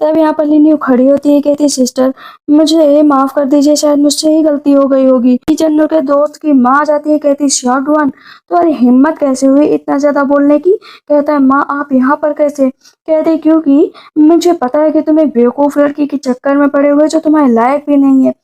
तब यहाँ पर लिन्यू खड़ी होती है, कहती सिस्टर मुझे माफ कर दीजिए, शायद मुझसे ही गलती हो गई होगी। जनरल के दोस्त की माँ जाती है, कहती श्योर डुआन तुम्हारी हिम्मत कैसे हुई इतना ज्यादा बोलने की? कहता है माँ आप यहाँ पर कैसे? कहते क्योंकि मुझे पता है कि तुम एक बेवकूफ लड़की के चक्कर में पड़े हुए जो तुम्हारे लायक भी नहीं है।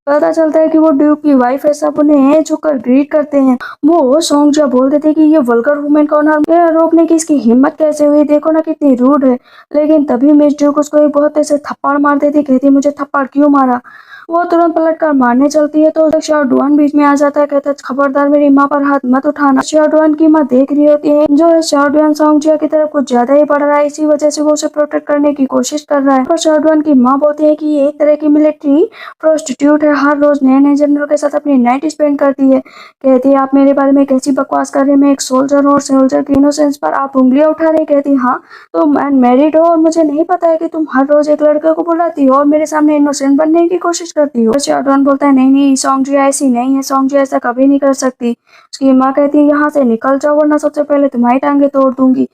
पता चलता है कि वो ड्यूक की वाइफ है, सब उन्हें झुककर ग्रीट करते हैं। वो सौंज्या बोल देते कि ये वल्गर वुमेन का ऑनर रोकने की इसकी हिम्मत कैसे हुई, देखो ना कितनी रूड है। लेकिन तभी मिस ड्यूक उसको एक बहुत ऐसे थप्पड़ मार देती, कहती मुझे थप्पड़ क्यों मारा? वो तुरंत पलट कर मारने चलती है तो शाओडुआन बीच में आ जाता है, कहता है खबरदार मेरी माँ पर हाथ मत उठाना। शाओडुआन की माँ देख रही होती है जो है शाओडुआन सौंज्या की तरफ कुछ ज्यादा ही बढ़ रहा है, इसी वजह से वो उसे प्रोटेक्ट करने की कोशिश कर रहा है। पर शाओडुआन की माँ बोलती है कि ये एक तरह की मिलिट्री प्रोस्टिट्यूट है, हर रोज नए नए जनरल के साथ अपनी नाइट स्पेंड करती है। कहती है आप मेरे बारे में कैसी बकवास कर रहे हैं, मैं एक सोल्जर हूँ और सोल्जर की इनोसेंस पर आप उंगलियां उठा रहे। कहती हाँ तुम मैरिड हो और मुझे नहीं पता है कि तुम हर रोज एक लड़के को बुलाती हो और मेरे सामने इनोसेंट बनने की कोशिश करती हो। शाओडुआन बोलता है नहीं सौंज्या ऐसी नहीं है, सौंज्या ऐसा कभी नहीं कर सकती। उसकी माँ कहती है यहाँ से निकल जाओ वरना सबसे पहले तुम्हारी टांगे तोड़ दूंगी।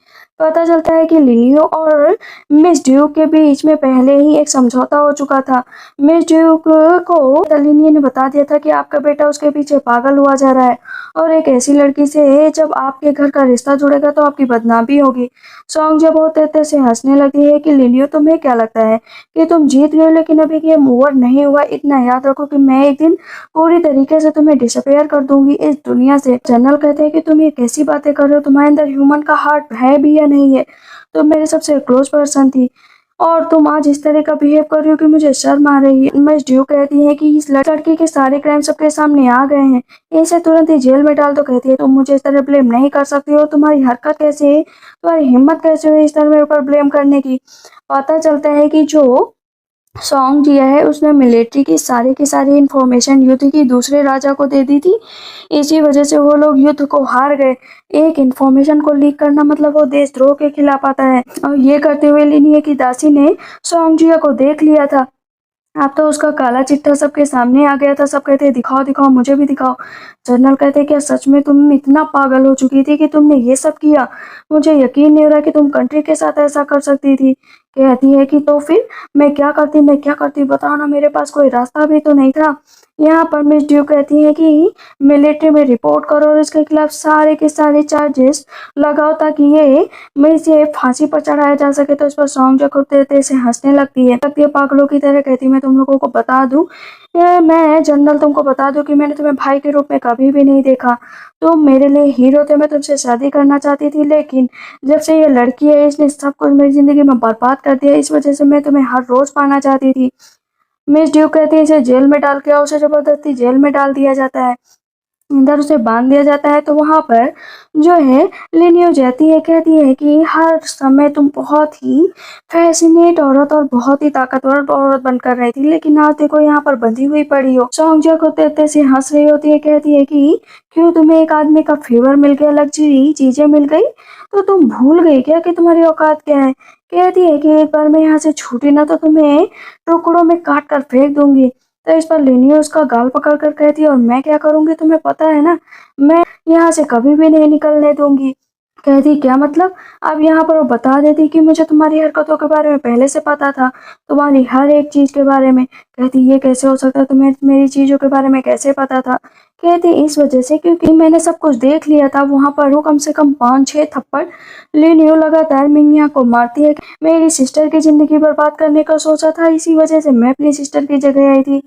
पता चलता है कि लिनियो और मिस ड्यूक के बीच में पहले ही एक समझौता हो चुका था। मिस ड्यूक को लिनियो ने बता दिया था कि आपका बेटा उसके पीछे पागल हुआ जा रहा है और एक ऐसी लड़की से जब आपके घर का रिश्ता जुड़ेगा तो आपकी बदनामी होगी। सॉन्ग जब बहुत तेज से हंसने लगी है कि लिनियो, तुम्हें क्या लगता है कि तुम जीत गए, लेकिन अभी गेम ओवर नहीं हुआ। इतना याद रखो कि मैं एक दिन पूरी तरीके से तुम्हें डिसअपेयर कर दूंगी इस दुनिया से। जनरल कहते हैं कि तुम ये कैसी बातें कर रहे हो, तुम्हारे अंदर ह्यूमन का हार्ट है भी या नहीं है? तुम मेरे सबसे क्लोज पर्सन थी और तुम आज इस तरह का बिहेव कर रही हो कि मुझे शर्म आ रही है। मिस ड्यू कहती है कि इस लड़की के सारे क्राइम सबके सामने आ गए हैं, इसे तुरंत ही जेल में डाल दो। कहती है तुम मुझे इस तरह ब्लेम नहीं कर सकती हो, तुम्हारी हरकत कैसे है, तुम्हारी हिम्मत कैसे हुई इस तरह मेरे ऊपर ब्लेम करने की। पता चलता है कि जो सॉन्ग दिया है उसने मिलिट्री की सारी इंफॉर्मेशन युद्ध की दूसरे राजा को दे दी थी। इसी वजह से वो लोग युद्ध को हार गए। एक इंफॉर्मेशन को लीक करना मतलब वो देशद्रोह के खिलाफ आता है और ये करते हुए लिनिया की दासी ने सॉन्ग जिया को देख लिया था। अब तो उसका काला चिट्ठा सबके सामने आ गया था। सब कहते दिखाओ दिखाओ, मुझे भी दिखाओ। जनरल कहते क्या सच में तुम इतना पागल हो चुकी थी कि तुमने ये सब किया? मुझे यकीन नहीं हो रहा कि तुम कंट्री के साथ ऐसा कर सकती थी। कहती है कि तो फिर मैं क्या करती बताओ ना, मेरे पास कोई रास्ता भी तो नहीं था। यहाँ पर मिस ड्यू कहती है कि मिलिट्री में रिपोर्ट करो और इसके खिलाफ सारे के सारे चार्जेस लगाओ ताकि ये मैं इसे फांसी पर चढ़ाया जा सके। तो इस पर सॉन्ग जो खुद देते से हंसने लगती है पागलों की तरह। कहती मैं तुम लोगों को बता दूं, मैं जनरल तुमको बता दूं कि मैंने तुम्हें भाई के रूप में कभी भी नहीं देखा। तुम मेरे लिए हीरो थे, मैं तुमसे शादी करना चाहती थी, लेकिन जब से ये लड़की है इसने सब कुछ मेरी जिंदगी में बर्बाद कर दिया। इस वजह से मैं तुम्हें हर रोज पाना चाहती थी। मिस ड्यू कहती है इसे जेल में डाल के आओ। उसे जबरदस्ती जेल में डाल दिया जाता है, इधर उसे बांध दिया जाता है। तो वहां पर जो है लिनियो जाती है, कहती है कि हर समय तुम बहुत ही फैसिनेट औरत और बहुत ही ताकतवर औरत बनकर रही थी, लेकिन आज देखो यहाँ पर बंधी हुई पड़ी हो। सॉन्ग जो को तेते से हंस रही होती है, कहती है कि क्यों तुम्हें एक आदमी का फेवर मिल गया, लग्जरी चीजें मिल गई तो तुम भूल गई क्या कि तुम्हारी औकात क्या है? कहती है कि एक बार मैं यहाँ से छूटी ना तो तुम्हें टुकड़ों में काट कर फेंक दूंगी। तो इस पर लिनियो उसका गाल पकड़ कर कहती है और मैं क्या करूंगी तुम्हें पता है ना, मैं यहाँ से कभी भी नहीं निकलने दूंगी। कहती क्या मतलब? अब यहाँ पर वो बता देती कि मुझे तुम्हारी हरकतों के बारे में पहले से पता था, तुम्हारी हर एक चीज के बारे में। कहती ये कैसे हो सकता है, तुम्हें मेरी चीजों के बारे में कैसे पता था? कहती इस वजह से क्योंकि मैंने सब कुछ देख लिया था। वहां पर वो कम से कम 5-6 थप्पड़ लिनियो लगातार मिंगिया को मारती है। मेरी सिस्टर की जिंदगी बर्बाद करने का सोचा था, इसी वजह से मैं अपनी सिस्टर की जगह आई थी।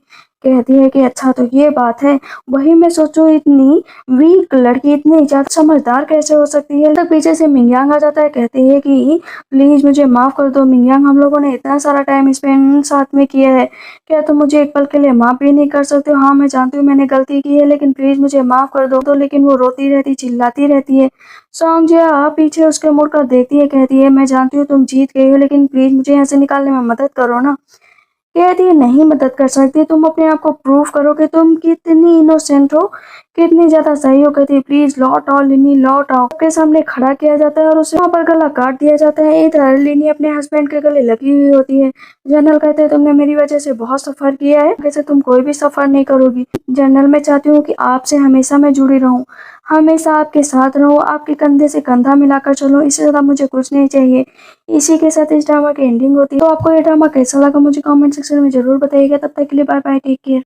कहती है कि अच्छा तो ये बात है, वही मैं सोचूं इतनी वीक लड़की इतनी ज्यादा समझदार कैसे हो सकती है। तक पीछे से मिंगयांग आ जाता है, कहती है कि प्लीज मुझे माफ कर दो मिंगयांग, हम लोगों ने इतना सारा टाइम स्पेंड साथ में किया है, क्या तुम मुझे एक पल के लिए माफ भी नहीं कर सकते हो? हाँ मैं जानती हूँ मैंने गलती की है, लेकिन प्लीज मुझे माफ कर दो। तो लेकिन वो रोती रहती चिल्लाती रहती है। सॉन्ग जो पीछे उसके मुड़कर देखती है, कहती है मैं जानती हूँ तुम जीत गई हो, लेकिन प्लीज मुझे यहाँ से निकालने में मदद करो ना। कहती है नहीं मदद कर सकती, तुम अपने आप को प्रूव करो कि तुम कितनी इनोसेंट हो, कितनी ज्यादा सही हो। कहती है प्लीज लौट आओ लिनी, लौट आओ। सबके सामने खड़ा किया जाता है और उसे वहां पर गला काट दिया जाता है। इधर लिनी अपने हस्बैंड के गले लगी हुई होती है। जनरल कहते हैं तुमने मेरी वजह से बहुत सफर किया है, वैसे तुम कोई भी सफर नहीं करोगी। जनरल मैं चाहती हूँ कि आपसे हमेशा मैं जुड़ी रहूं, हमेशा आपके साथ रहूं, आपके कंधे से कंधा मिलाकर चलो, इससे ज्यादा मुझे कुछ नहीं चाहिए। इसी के साथ इस ड्रामा की एंडिंग होती है। तो आपको ये ड्रामा कैसा लगा मुझे कमेंट सेक्शन में जरूर बताइएगा। तब तक के लिए बाय बाय, टेक केयर।